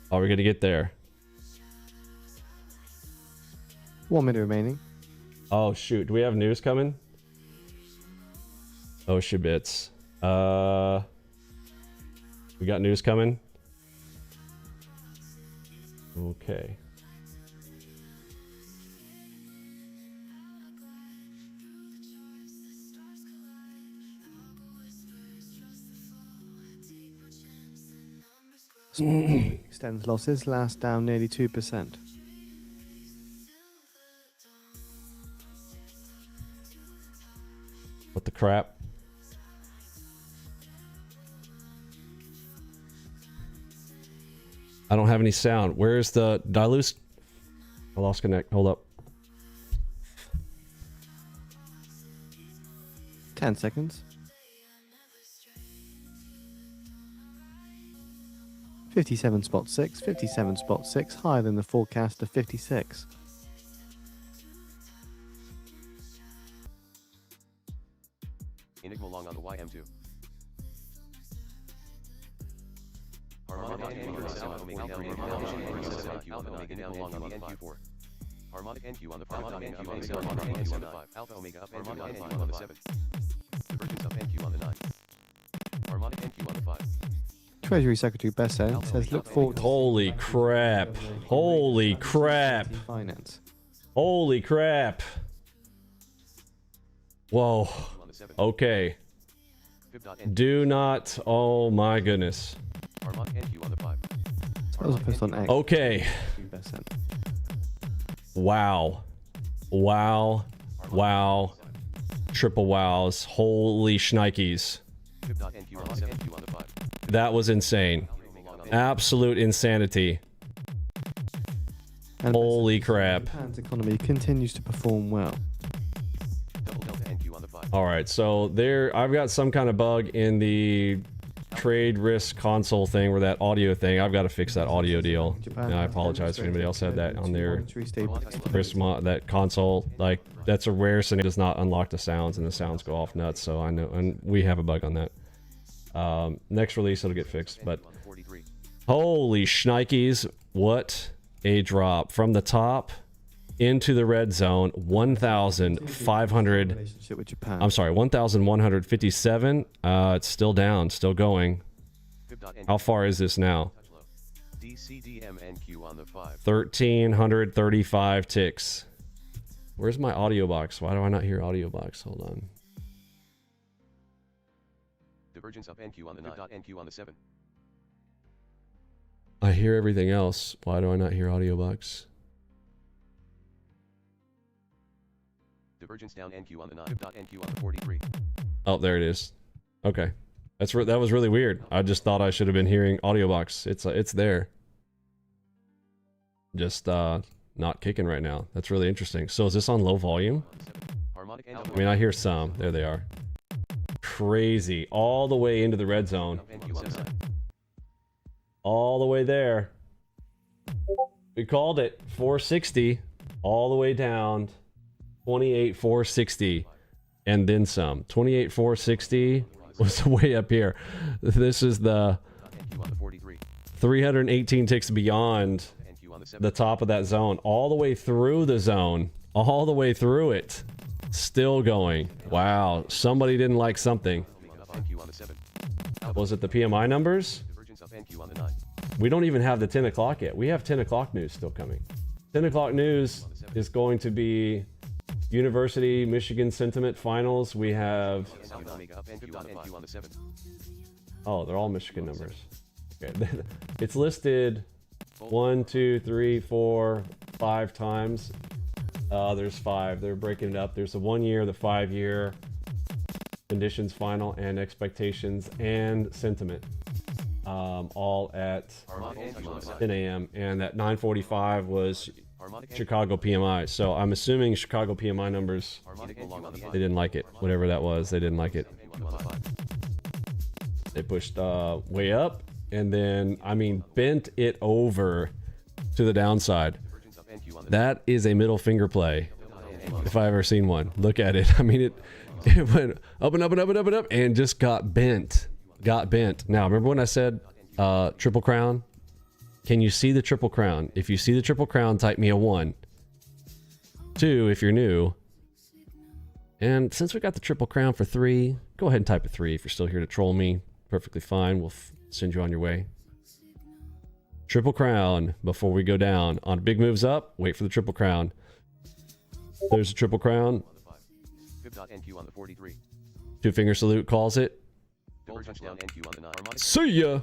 Oh, we're gonna get there. 1 minute remaining. Oh shoot, do we have news coming? Oh shibits. We got news coming. Okay. Extends losses, last down nearly 2%. What the crap? I don't have any sound. Where's the... Did I lose? I lost connect. Hold up. 10 seconds. 57.6, 57.6, higher than the forecast of 56. Enigma long on the YM2. Harmonic NQ on the 5. Alpha Omega up NQ on the 7. Divergence up NQ on the 9. Harmonic NQ on the 5. Treasury Secretary Besser says look forward to... Holy crap. Holy crap. Finance. Holy crap. Whoa. Okay. Do not... Oh my goodness. That was a post on X. Okay. Wow. Wow. Wow. Triple wows. Holy shnikes. That was insane. Absolute insanity. And holy crap. Japan's economy continues to perform well. All right, so there I've got some kind of bug in the trade risk console thing, where that audio thing, I've got to fix that audio deal. And I apologize for anybody else had that on their risk that console. Like, that's a rare scenario. It does not unlock the sounds, and the sounds go off nuts. So I know, and we have a bug on that. Next release it'll get fixed. But holy shnikes, what a drop from the top into the red zone. 1,500. I'm sorry, 1,157. It's still down, still going. How far is this now? 1,335 ticks. Where's my audio box? Why do I not hear audio box? Hold on. Divergence up NQ on the 9. NQ on the 7. I hear everything else. Why do I not hear audio box? Divergence down NQ on the 9. NQ on the 43. Oh, there it is. Okay, that was really weird. I just thought I should have been hearing audio box. It's there. Just not kicking right now. That's really interesting. So is this on low volume? I mean, I hear some. There they are. Crazy. All the way into the red zone. All the way there. We called it. 460. All the way down. 28,460. And then some. 28,460 was way up here. This is the 318 ticks beyond the top of that zone. All the way through the zone. All the way through it. Still going. Wow. Somebody didn't like something. Was it the PMI numbers? We don't even have the 10 o'clock yet. We have 10 o'clock news still coming. 10 o'clock news is going to be University Michigan Sentiment Finals. We have... Oh, they're all Michigan numbers. Okay. It's listed 1, 2, 3, 4, 5 times. There's 5. They're breaking it up. There's the 1 year, the 5 year, conditions final, and expectations and sentiment. All at 10 a.m. And that 9:45 was Chicago PMI. So I'm assuming Chicago PMI numbers, they didn't like it. Whatever that was, they didn't like it. They pushed way up, and then, I mean, bent it over to the downside. That is a middle finger play, if I ever seen one. Look at it. I mean, it went up and up and up and up and up, and just got bent. Got bent. Now, remember when I said triple crown? Can you see the triple crown? If you see the triple crown, type me a 1. 2 if you're new. And since we got the triple crown for 3, go ahead and type a 3 if you're still here to troll me. Perfectly fine. We'll send you on your way. Triple crown before we go down. On big moves up, wait for the triple crown. There's a triple crown. 2 finger salute calls it. See ya!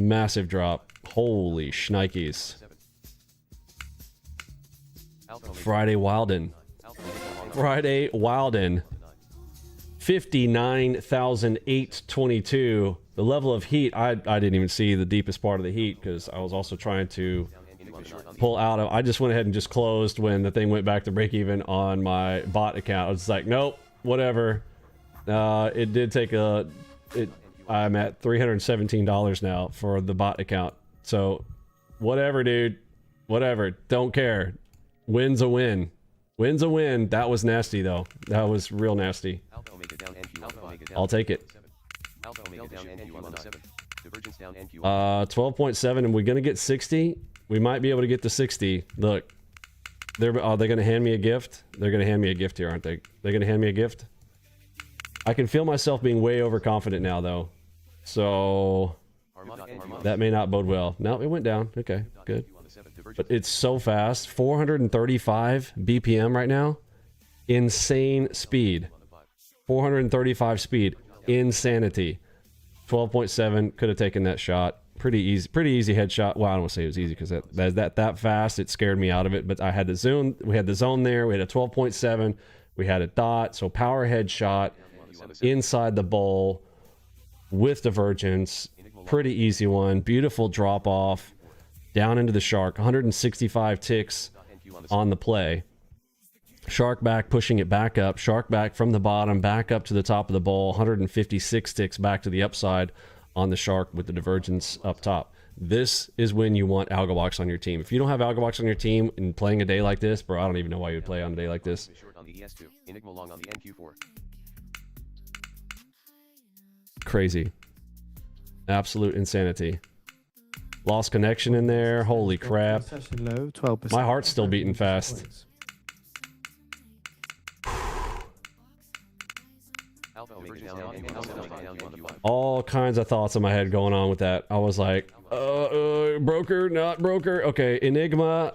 Massive drop. Holy shnikes. Friday Weiland. Friday Weiland. 59,822. The level of heat, I didn't even see the deepest part of the heat because I was also trying to pull out of. I just went ahead and just closed when the thing went back to break even on my bot account. I was like, nope, whatever. It did take a. I'm at $317 now for the bot account. So, whatever, dude. Whatever. Don't care. Win's a win. Win's a win. That was nasty, though. That was real nasty. I'll take it. 12.7, and we're gonna get 60. We might be able to get to 60. Look, are they gonna hand me a gift? They're gonna hand me a gift here, aren't they? They're gonna hand me a gift. I can feel myself being way overconfident now, though. So that may not bode well. No, it went down. Okay, good. But it's so fast. 435 BPM right now. Insane speed. 435 speed. Insanity. 12.7. Could have taken that shot. Pretty easy headshot. Well, I don't want to say it was easy because that fast, it scared me out of it. But I had the zone. We had the zone there. We had a 12.7. We had a dot. So power headshot inside the bowl with divergence. Pretty easy one. Beautiful drop off down into the shark. 165 ticks on the play. Shark back, pushing it back up. Shark back from the bottom, back up to the top of the bowl. 156 ticks back to the upside on the shark with the divergence up top. This is when you want AlgoBox on your team. If you don't have AlgoBox on your team and playing a day like this, bro, I don't even know why you would play on a day like this. Crazy. Absolute insanity. Lost connection in there. Holy crap. Low, 12%. My heart's still beating fast. All kinds of thoughts in my head going on with that. I was like, broker, not broker. Okay, Enigma,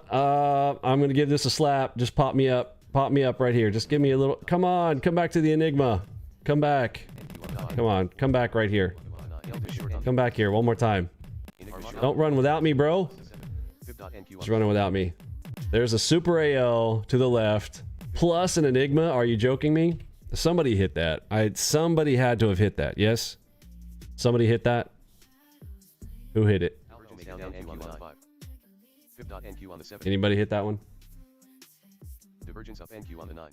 I'm going to give this a slap. Just pop me up. Pop me up right here. Just give me a little. Come on, come back to the Enigma. Come back. Come on, come back right here. Come back here one more time. Don't run without me, bro. Just running without me. There's a Super AO to the left, plus an Enigma. Are you joking me? Somebody hit that. Somebody had to have hit that. Yes? Somebody hit that? Who hit it? Anybody hit that one? Divergence up NQ on the 9.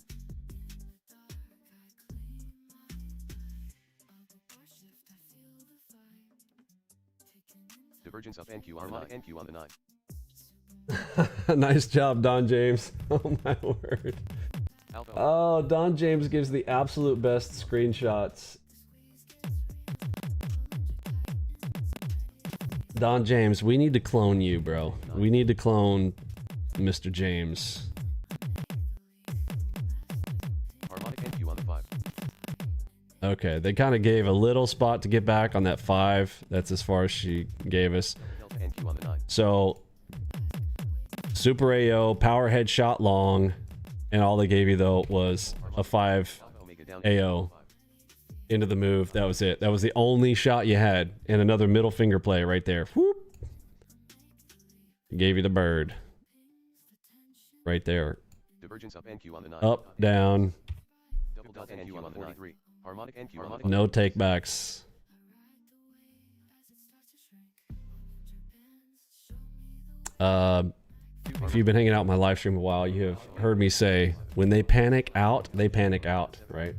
Divergence up NQ on the 9. NQ on the 9. Nice job, Don James. Oh my word. Oh, Don James gives the absolute best screenshots. Don James, we need to clone you, bro. We need to clone Mr. James. Okay, they kind of gave a little spot to get back on that 5. That's as far as she gave us. So, Super AO, power headshot long, and all they gave you though was a 5 AO into the move. That was it. That was the only shot you had, and another middle finger play right there. Whoop. Gave you the bird. Right there. Divergence up NQ on the 9. Up, down. Double delta NQ on the 43. Harmonic NQ on the No takebacks. If you've been hanging out in my live stream a while, you have heard me say, when they panic out, right?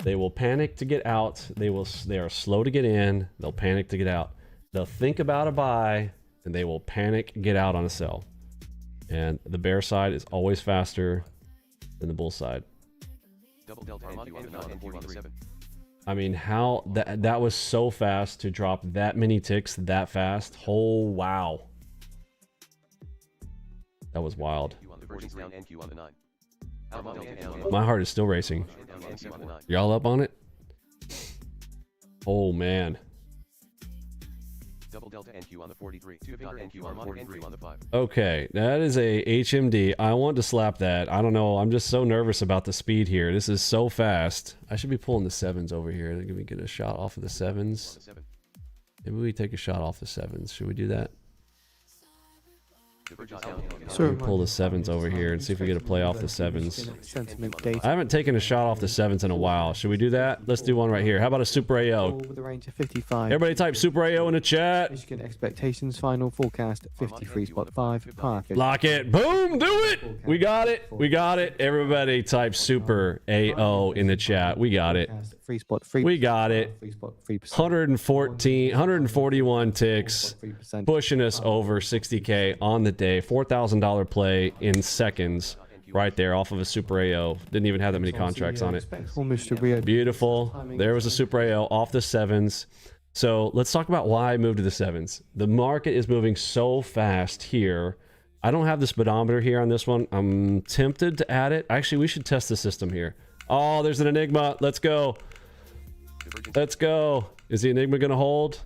They will panic to get out. They are slow to get in. They'll panic to get out. They'll think about a buy, and they will panic, get out on a sell. And the bear side is always faster than the bull side. double delta NQ on the 9 NQ on the 7. I mean, how that was so fast to drop that many ticks that fast. Oh, wow. That was wild. Divergence down NQ on the 9. My heart is still racing. Y'all up on it? Oh, man. Double delta NQ on the 43. Two finger NQ on the 43 on the 5. Okay, that is a HMD. I want to slap that. I don't know. I'm just so nervous about the speed here. This is so fast. I should be pulling the 7s over here. Let me get a shot off of the 7s. Maybe we take a shot off the 7s. Should we do that? Sure. Pull the 7s over here and see if we get a play off the 7s. Sentiment data. I haven't taken a shot off the 7s in a while. Should we do that? Let's do one right here. How about a Super AO? With a range of 55. Everybody type Super AO in the chat. Michigan expectations final forecast 53.5 par 50. Lock it. Boom. Do it. We got it. We got it. Everybody type Super AO in the chat. We got it. 3.3. We got it. 3.3%. 141 ticks. 3%. Pushing us over 60K on the day. $4,000 play in seconds. Right there off of a Super AO. Didn't even have that many contracts on it. Beautiful. There was a Super AO off the 7s. So let's talk about why I moved to the 7s. The market is moving so fast here. I don't have the speedometer here on this one. I'm tempted to add it. Actually, we should test the system here. Oh, there's an Enigma. Let's go. Let's go. Is the Enigma going to hold?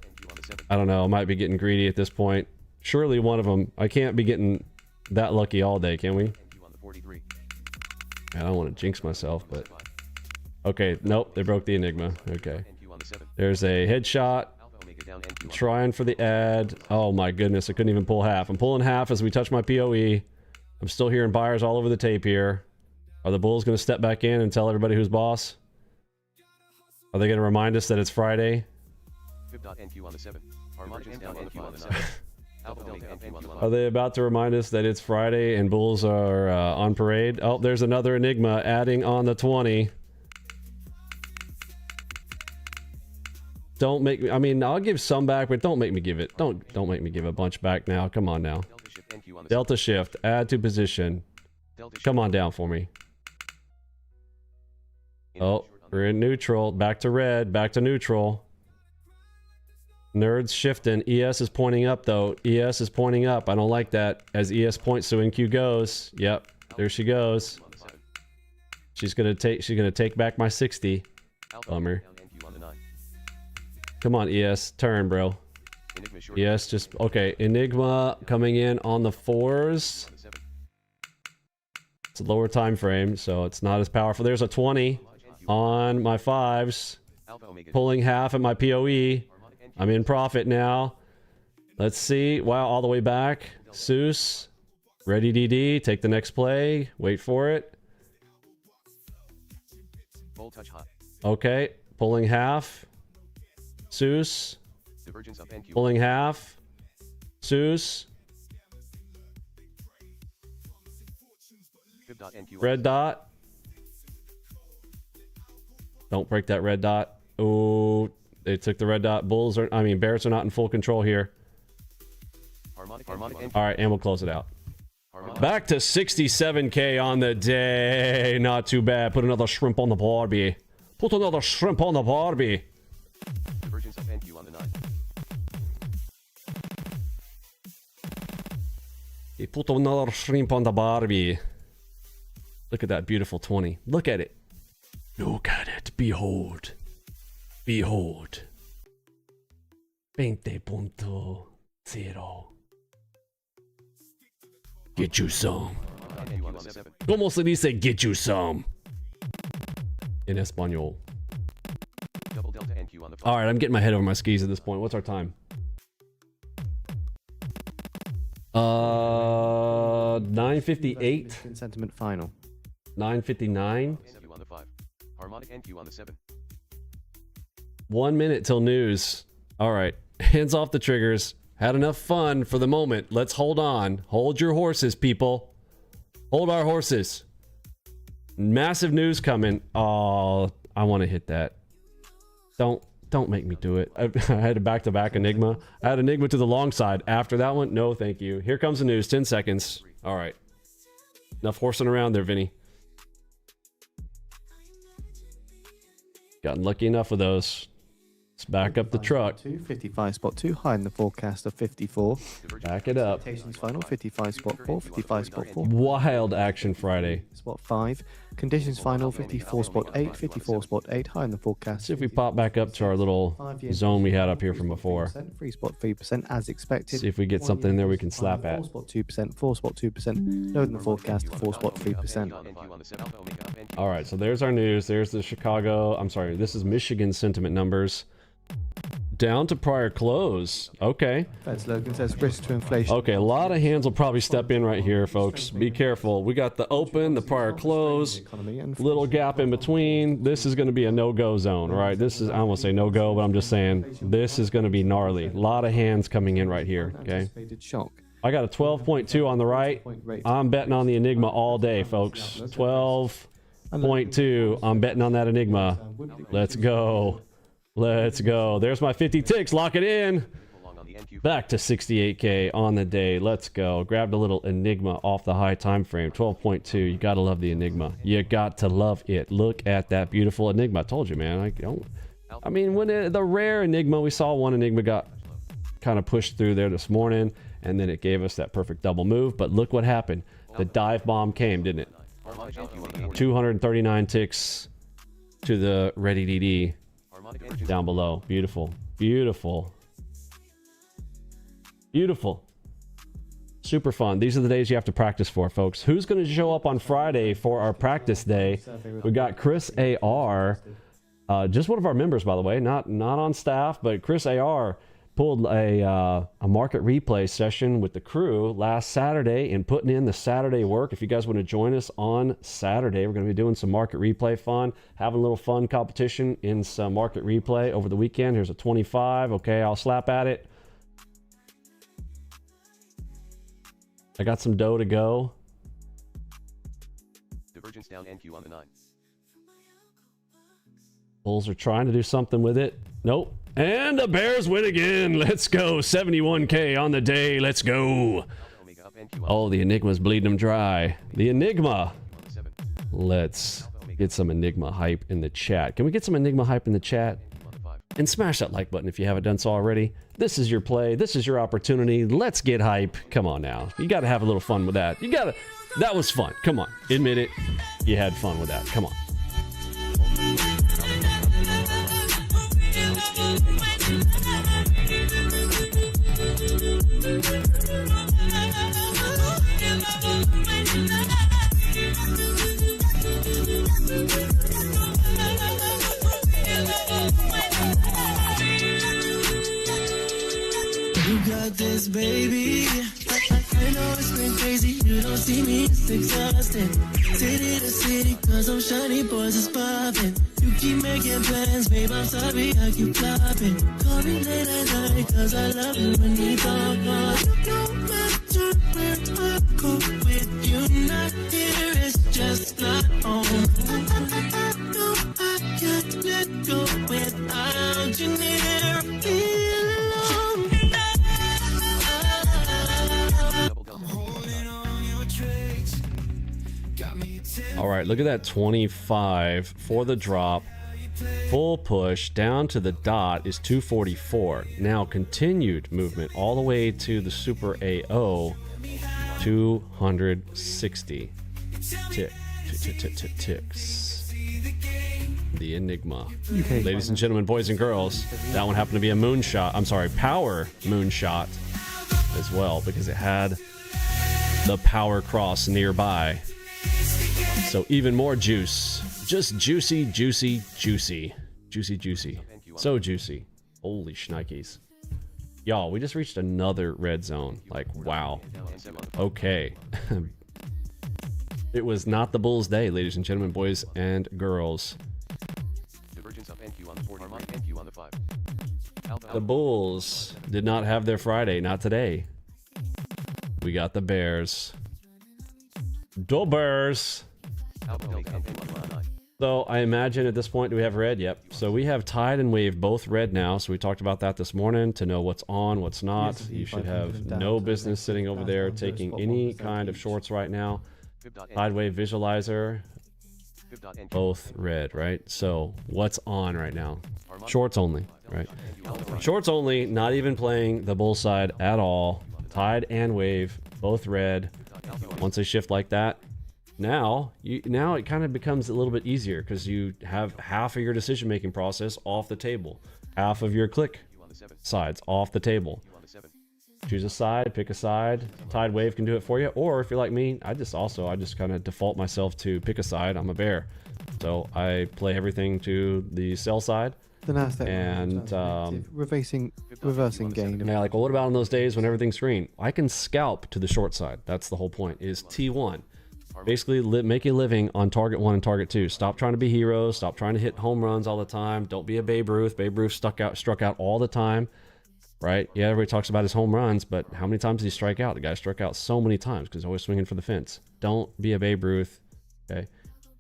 I don't know. I might be getting greedy at this point. Surely one of them. I can't be getting that lucky all day, can we? I don't want to jinx myself, but... Okay, nope. They broke the Enigma. Okay. There's a headshot. Trying for the ad. Oh my goodness. I couldn't even pull half. I'm pulling half as we touch my POE. I'm still hearing buyers all over the tape here. Are the bulls going to step back in and tell everybody who's boss? Are they going to remind us that it's Friday? Are they about to remind us that it's Friday and bulls are on parade? Oh, there's another Enigma adding on the 20. Don't make me... I mean, I'll give some back, but don't make me give it. Don't make me give a bunch back now. Come on now. Delta shift. Add to position. Come on down for me. Oh, we're in neutral. Back to red. Back to neutral. Nerds shifting. ES is pointing up, though. ES is pointing up. I don't like that. As ES points, so NQ goes. Yep. There she goes. She's gonna take back my 60. Bummer. Come on, ES. Turn, bro. ES just... Okay. Enigma coming in on the 4s. It's a lower time frame, so it's not as powerful. There's a 20 on my 5s. Pulling half at my POE. I'm in profit now. Let's see. Wow, all the way back. Seuss. Ready DD. Take the next play. Wait for it. Okay. Pulling half. Seuss. Pulling half. Seuss. Red dot. Don't break that red dot. Oh, they took the red dot. Bulls are... I mean, bears are not in full control here. Alright, and we'll close it out. Back to 67K on the day. Not too bad. Put another shrimp on the barbie. Put another shrimp on the barbie. He put another shrimp on the barbie. Look at that beautiful 20. Look at it. Look at it. Behold. Behold. 20.0. Get you some. ¿Cómo se dice get you some? In Espanol. Alright, I'm getting my head over my skis at this point. What's our time? 958. Sentiment final. 959. NQ on the 5. Harmonic NQ on the 7. 1 minute till news. All right. Hands off the triggers. Had enough fun for the moment. Let's hold on. Hold your horses, people. Hold our horses. Massive news coming. Oh, I want to hit that. Don't make me do it. I had a back-to-back Enigma. I had Enigma to the long side. After that one, no thank you. Here comes the news. 10 seconds. All right. Enough horsing around there, Vinny. Gotten lucky enough with those. Let's back up the truck. 55 spot 2, high in the forecast of 54. Back it up. Expectations final, 55 spot 4, 55 spot 4. Wild action Friday. Spot 5. Conditions final, 54 spot 8, 54 spot 8, high in the forecast. See if we pop back up to our little zone we had up here from before. 3 spot 3% as expected. See if we get something in there we can slap at. 4 spot 2%, 4 spot 2%, low in the forecast, 4 spot 3%. All right, so there's our news. There's the Chicago, I'm sorry, this is Michigan sentiment numbers. Down to prior close. Okay. Fed slogan says risk to inflation. Okay, a lot of hands will probably step in right here, folks. Be careful. We got the open, the prior close, little gap in between. This is going to be a no-go zone, right? This is, I won't say no-go, but I'm just saying this is going to be gnarly. A lot of hands coming in right here, okay? I got a 12.2 on the right. I'm betting on the Enigma all day, folks. 12.2. I'm betting on that Enigma. Let's go. Let's go. There's my 50 ticks. Lock it in. Back to 68K on the day. Let's go. Grabbed a little Enigma off the high time frame. 12.2. You got to love the Enigma. You got to love it. Look at that beautiful Enigma. I told you, man. I mean, when the rare Enigma, we saw one Enigma got kind of pushed through there this morning, and then it gave us that perfect double move. But look what happened. The dive bomb came, didn't it? 239 ticks to the ready DD. Down below. Beautiful. Beautiful. Beautiful. Super fun. These are the days you have to practice for, folks. Who's going to show up on Friday for our practice day? We got Chris AR. Just one of our members, by the way. Not on staff, but Chris AR pulled a market replay session with the crew last Saturday and putting in the Saturday work. If you guys want to join us on Saturday, we're going to be doing some market replay fun, having a little fun competition in some market replay over the weekend. Here's a 25. Okay, I'll slap at it. I got some dough to go. Divergence down NQ on the 9. Bulls are trying to do something with it. Nope. And the Bears win again. Let's go. 71K on the day. Let's go. Oh, the Enigma's bleeding them dry. The Enigma. Let's get some Enigma hype in the chat. Can we get some Enigma hype in the chat? And smash that like button if you haven't done so already. This is your play. This is your opportunity. Let's get hype. Come on now. You got to have a little fun with that. That was fun. Come on. Admit it. You had fun with that. Come on. You got this, baby. I know it's been crazy. You don't see me, it's exhausting. City to city, cause I'm shiny, boys is popping. You keep making plans, babe, I'm sorry, I keep flopping. Call me late at night, cause I love it when you talk on. No matter where I go with you, not here, it's just not home. I know I can't let go without you near me. All right, look at that 25 for the drop. Full push down to the dot is 244. Now continued movement all the way to the Super AO, 260 ticks. The Enigma. Okay. Ladies and gentlemen, boys and girls, that one happened to be a moonshot. I'm sorry, power moonshot as well, because it had the power cross nearby. So even more juice. Just juicy, juicy, juicy. Juicy, juicy. So juicy. Holy shnikes. Y'all, we just reached another red zone. Like, wow. Okay. It was not the Bulls' day, ladies and gentlemen, boys and girls. Divergence up NQ on the 4, harmonic NQ on the 5. The Bulls did not have their Friday, not today. We got the Bears. The Bears. Alpha Omega up NQ on 9. So I imagine at this point, do we have red? Yep. So we have tide and wave both red now. So we talked about that this morning to know what's on, what's not. You should have no business sitting over there taking any kind of shorts right now. Tide wave visualizer, both red, right? So what's on right now? Shorts only, right? Shorts only, not even playing the bull side at all. Tide and wave, both red. Once they shift like that, now it kind of becomes a little bit easier because you have half of your decision-making process off the table, half of your click sides off the table. Choose a side, pick a side. Tide wave can do it for you, or if you're like me, I just kind of default myself to pick a side. I'm a bear, so I play everything to the sell side. The Nasdaq And reversing gain. Yeah, like, well, what about on those days when everything's green? I can scalp to the short side. That's the whole point. Is T1. Basically, make a living on target 1 and target 2. Stop trying to be heroes. Stop trying to hit home runs all the time. Don't be a Babe Ruth. Babe Ruth struck out all the time, right? Yeah, everybody talks about his home runs, but how many times did he strike out? The guy struck out so many times because he's always swinging for the fence. Don't be a Babe Ruth, okay?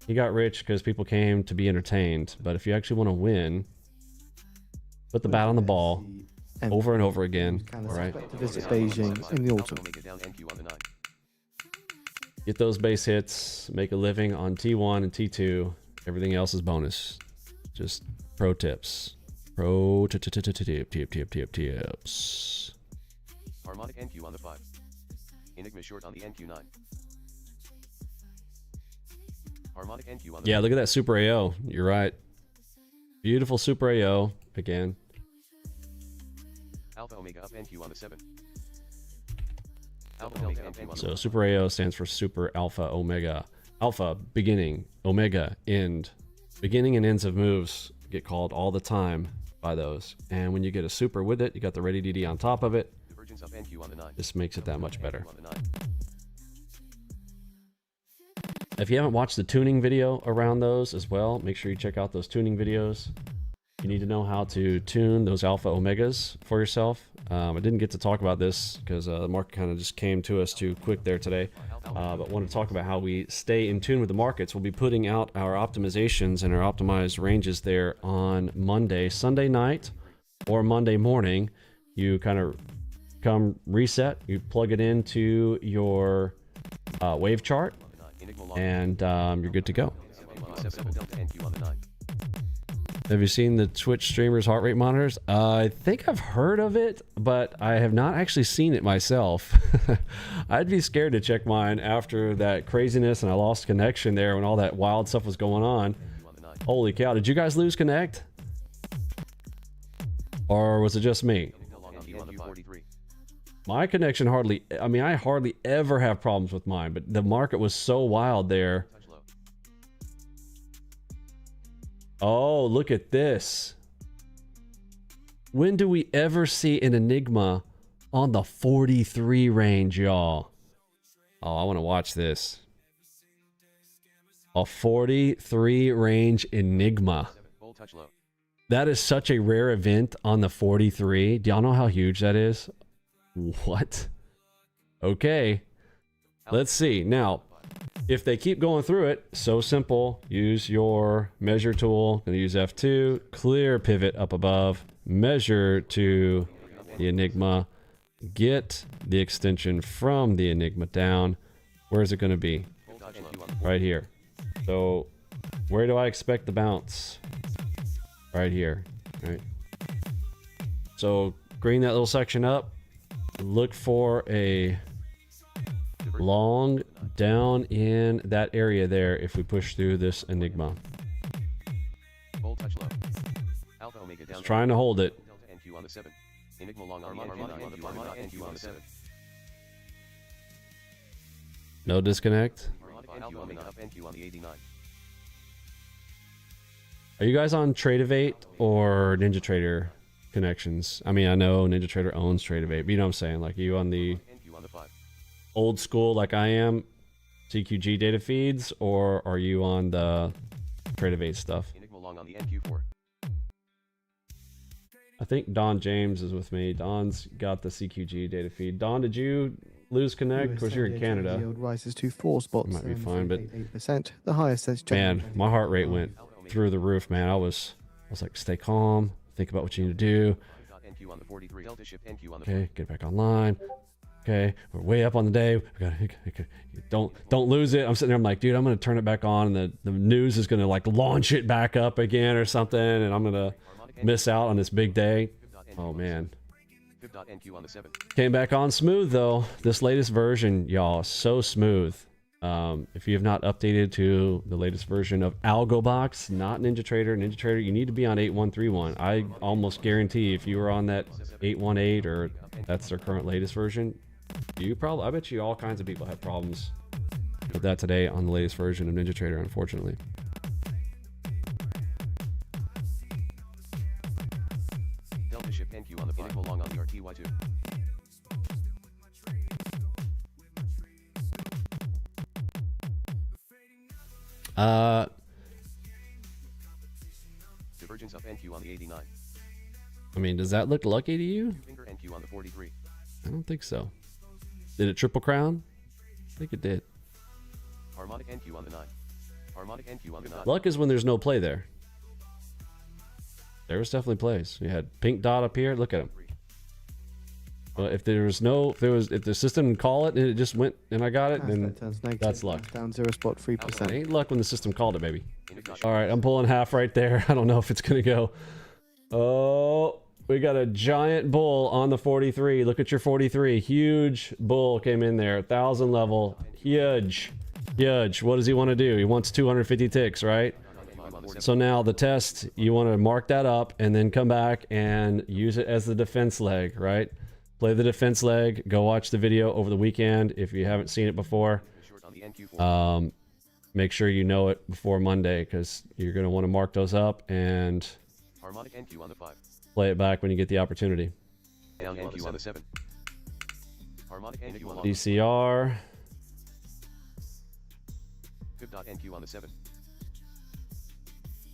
He got rich because people came to be entertained, but if you actually want to win, put the bat on the ball over and over again, all right? To visit Beijing in the autumn. Get those base hits, make a living on T1 and T2. Everything else is bonus. Just pro tips. Pro tips. Harmonic NQ on the 5. Enigma short on the NQ9. Harmonic NQ on the Yeah, look at that Super AO. You're right. Beautiful Super AO again. Alpha Omega up NQ on the 7. Alpha Omega NQ on the So Super AO stands for Super Alpha Omega. Alpha, beginning. Omega, end. Beginning and ends of moves get called all the time by those. And when you get a super with it, you got the ready DD on top of it. Divergence up NQ on the 9. This makes it that much better. On the 9. If you haven't watched the tuning video around those as well, make sure you check out those tuning videos. You need to know how to tune those alpha omegas for yourself. I didn't get to talk about this because the market kind of just came to us too quick there today. But wanted to talk about how we stay in tune with the markets. We'll be putting out our optimizations and our optimized ranges there on Monday, Sunday night, or Monday morning. You kind of come reset, you plug it into your wave chart, and you're good to go. Have you seen the Twitch streamers' heart rate monitors? I think I've heard of it, but I have not actually seen it myself. I'd be scared to check mine after that craziness and I lost connection there when all that wild stuff was going on. Holy cow, did you guys lose connect? Or was it just me? My connection I hardly ever have problems with mine, but the market was so wild there. Oh, look at this. When do we ever see an Enigma on the 43 range, y'all? Oh, I want to watch this. A 43 range Enigma. That is such a rare event on the 43. Do y'all know how huge that is? What? Okay. Let's see. Now, if they keep going through it, so simple. Use your measure tool. Gonna use F2. Clear pivot up above. Measure to the Enigma. Get the extension from the Enigma down. Where is it going to be? Right here. So where do I expect the bounce? Right here. Right. So green that little section up. Look for a long down in that area there if we push through this Enigma. Just trying to hold it. No disconnect. Are you guys on Tradeovate or NinjaTrader? connections. I mean, I know NinjaTrader owns TradeOvate, but you know what I'm saying? Like, you on the old school like I am, CQG data feeds, or are you on the TradeOvate stuff? I think Don James is with me. Don's got the CQG data feed. Don, did you lose connect? Of course, you're in Canada. Yield rises to 4 spots. Might be fine, but 8%. The highest since man, my heart rate went through the roof, man. I was like, stay calm, think about what you need to do. Okay, get back online. Okay, we're way up on the day. Don't lose it. I'm sitting there, I'm like, dude, I'm gonna turn it back on, and the news is gonna like launch it back up again or something, and I'm gonna miss out on this big day. Oh man. Came back on smooth though. This latest version, y'all, so smooth. If you have not updated to the latest version of AlgoBox, not NinjaTrader, you need to be on 8131. I almost guarantee if you were on that 818 or that's their current latest version, I bet you all kinds of people have problems with that today on the latest version of NinjaTrader, unfortunately. Divergence of NQ on the 89. I mean, does that look lucky to you? Finger NQ on the 43. I don't think so. Did it triple crown? I think it did. Harmonic NQ on the 9. Harmonic NQ on the 9. Luck is when there's no play there. There was definitely plays. You had pink dot up here. Look at him. Well, if the system didn't call it and it just went and I got it, then that's luck. Down 0.3%. Ain't luck when the system called it, baby. All right, I'm pulling half right there. I don't know if it's gonna go. Oh, we got a giant bull on the 43. Look at your 43. Huge bull came in there. 1,000 level. Huge. What does he want to do? He wants 250 ticks, right? So now the test, you want to mark that up and then come back and use it as the defense leg, right? Play the defense leg. Go watch the video over the weekend if you haven't seen it before. Make sure you know it before Monday because you're going to want to mark those up and play it back when you get the opportunity. DCR.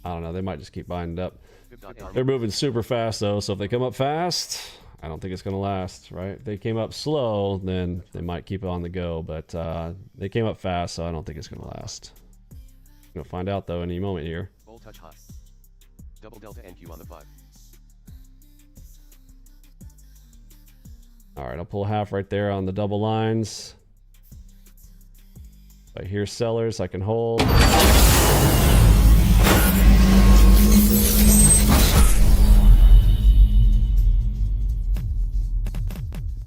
I don't know. They might just keep buying it up. They're moving super fast though, so if they come up fast, I don't think it's going to last, right? If they came up slow, then they might keep it on the go, but they came up fast, so I don't think it's going to last. We'll find out though any moment here. Bull touch high. Double delta NQ on the 5. All right, I'll pull half right there on the double lines. If I hear sellers, I can hold.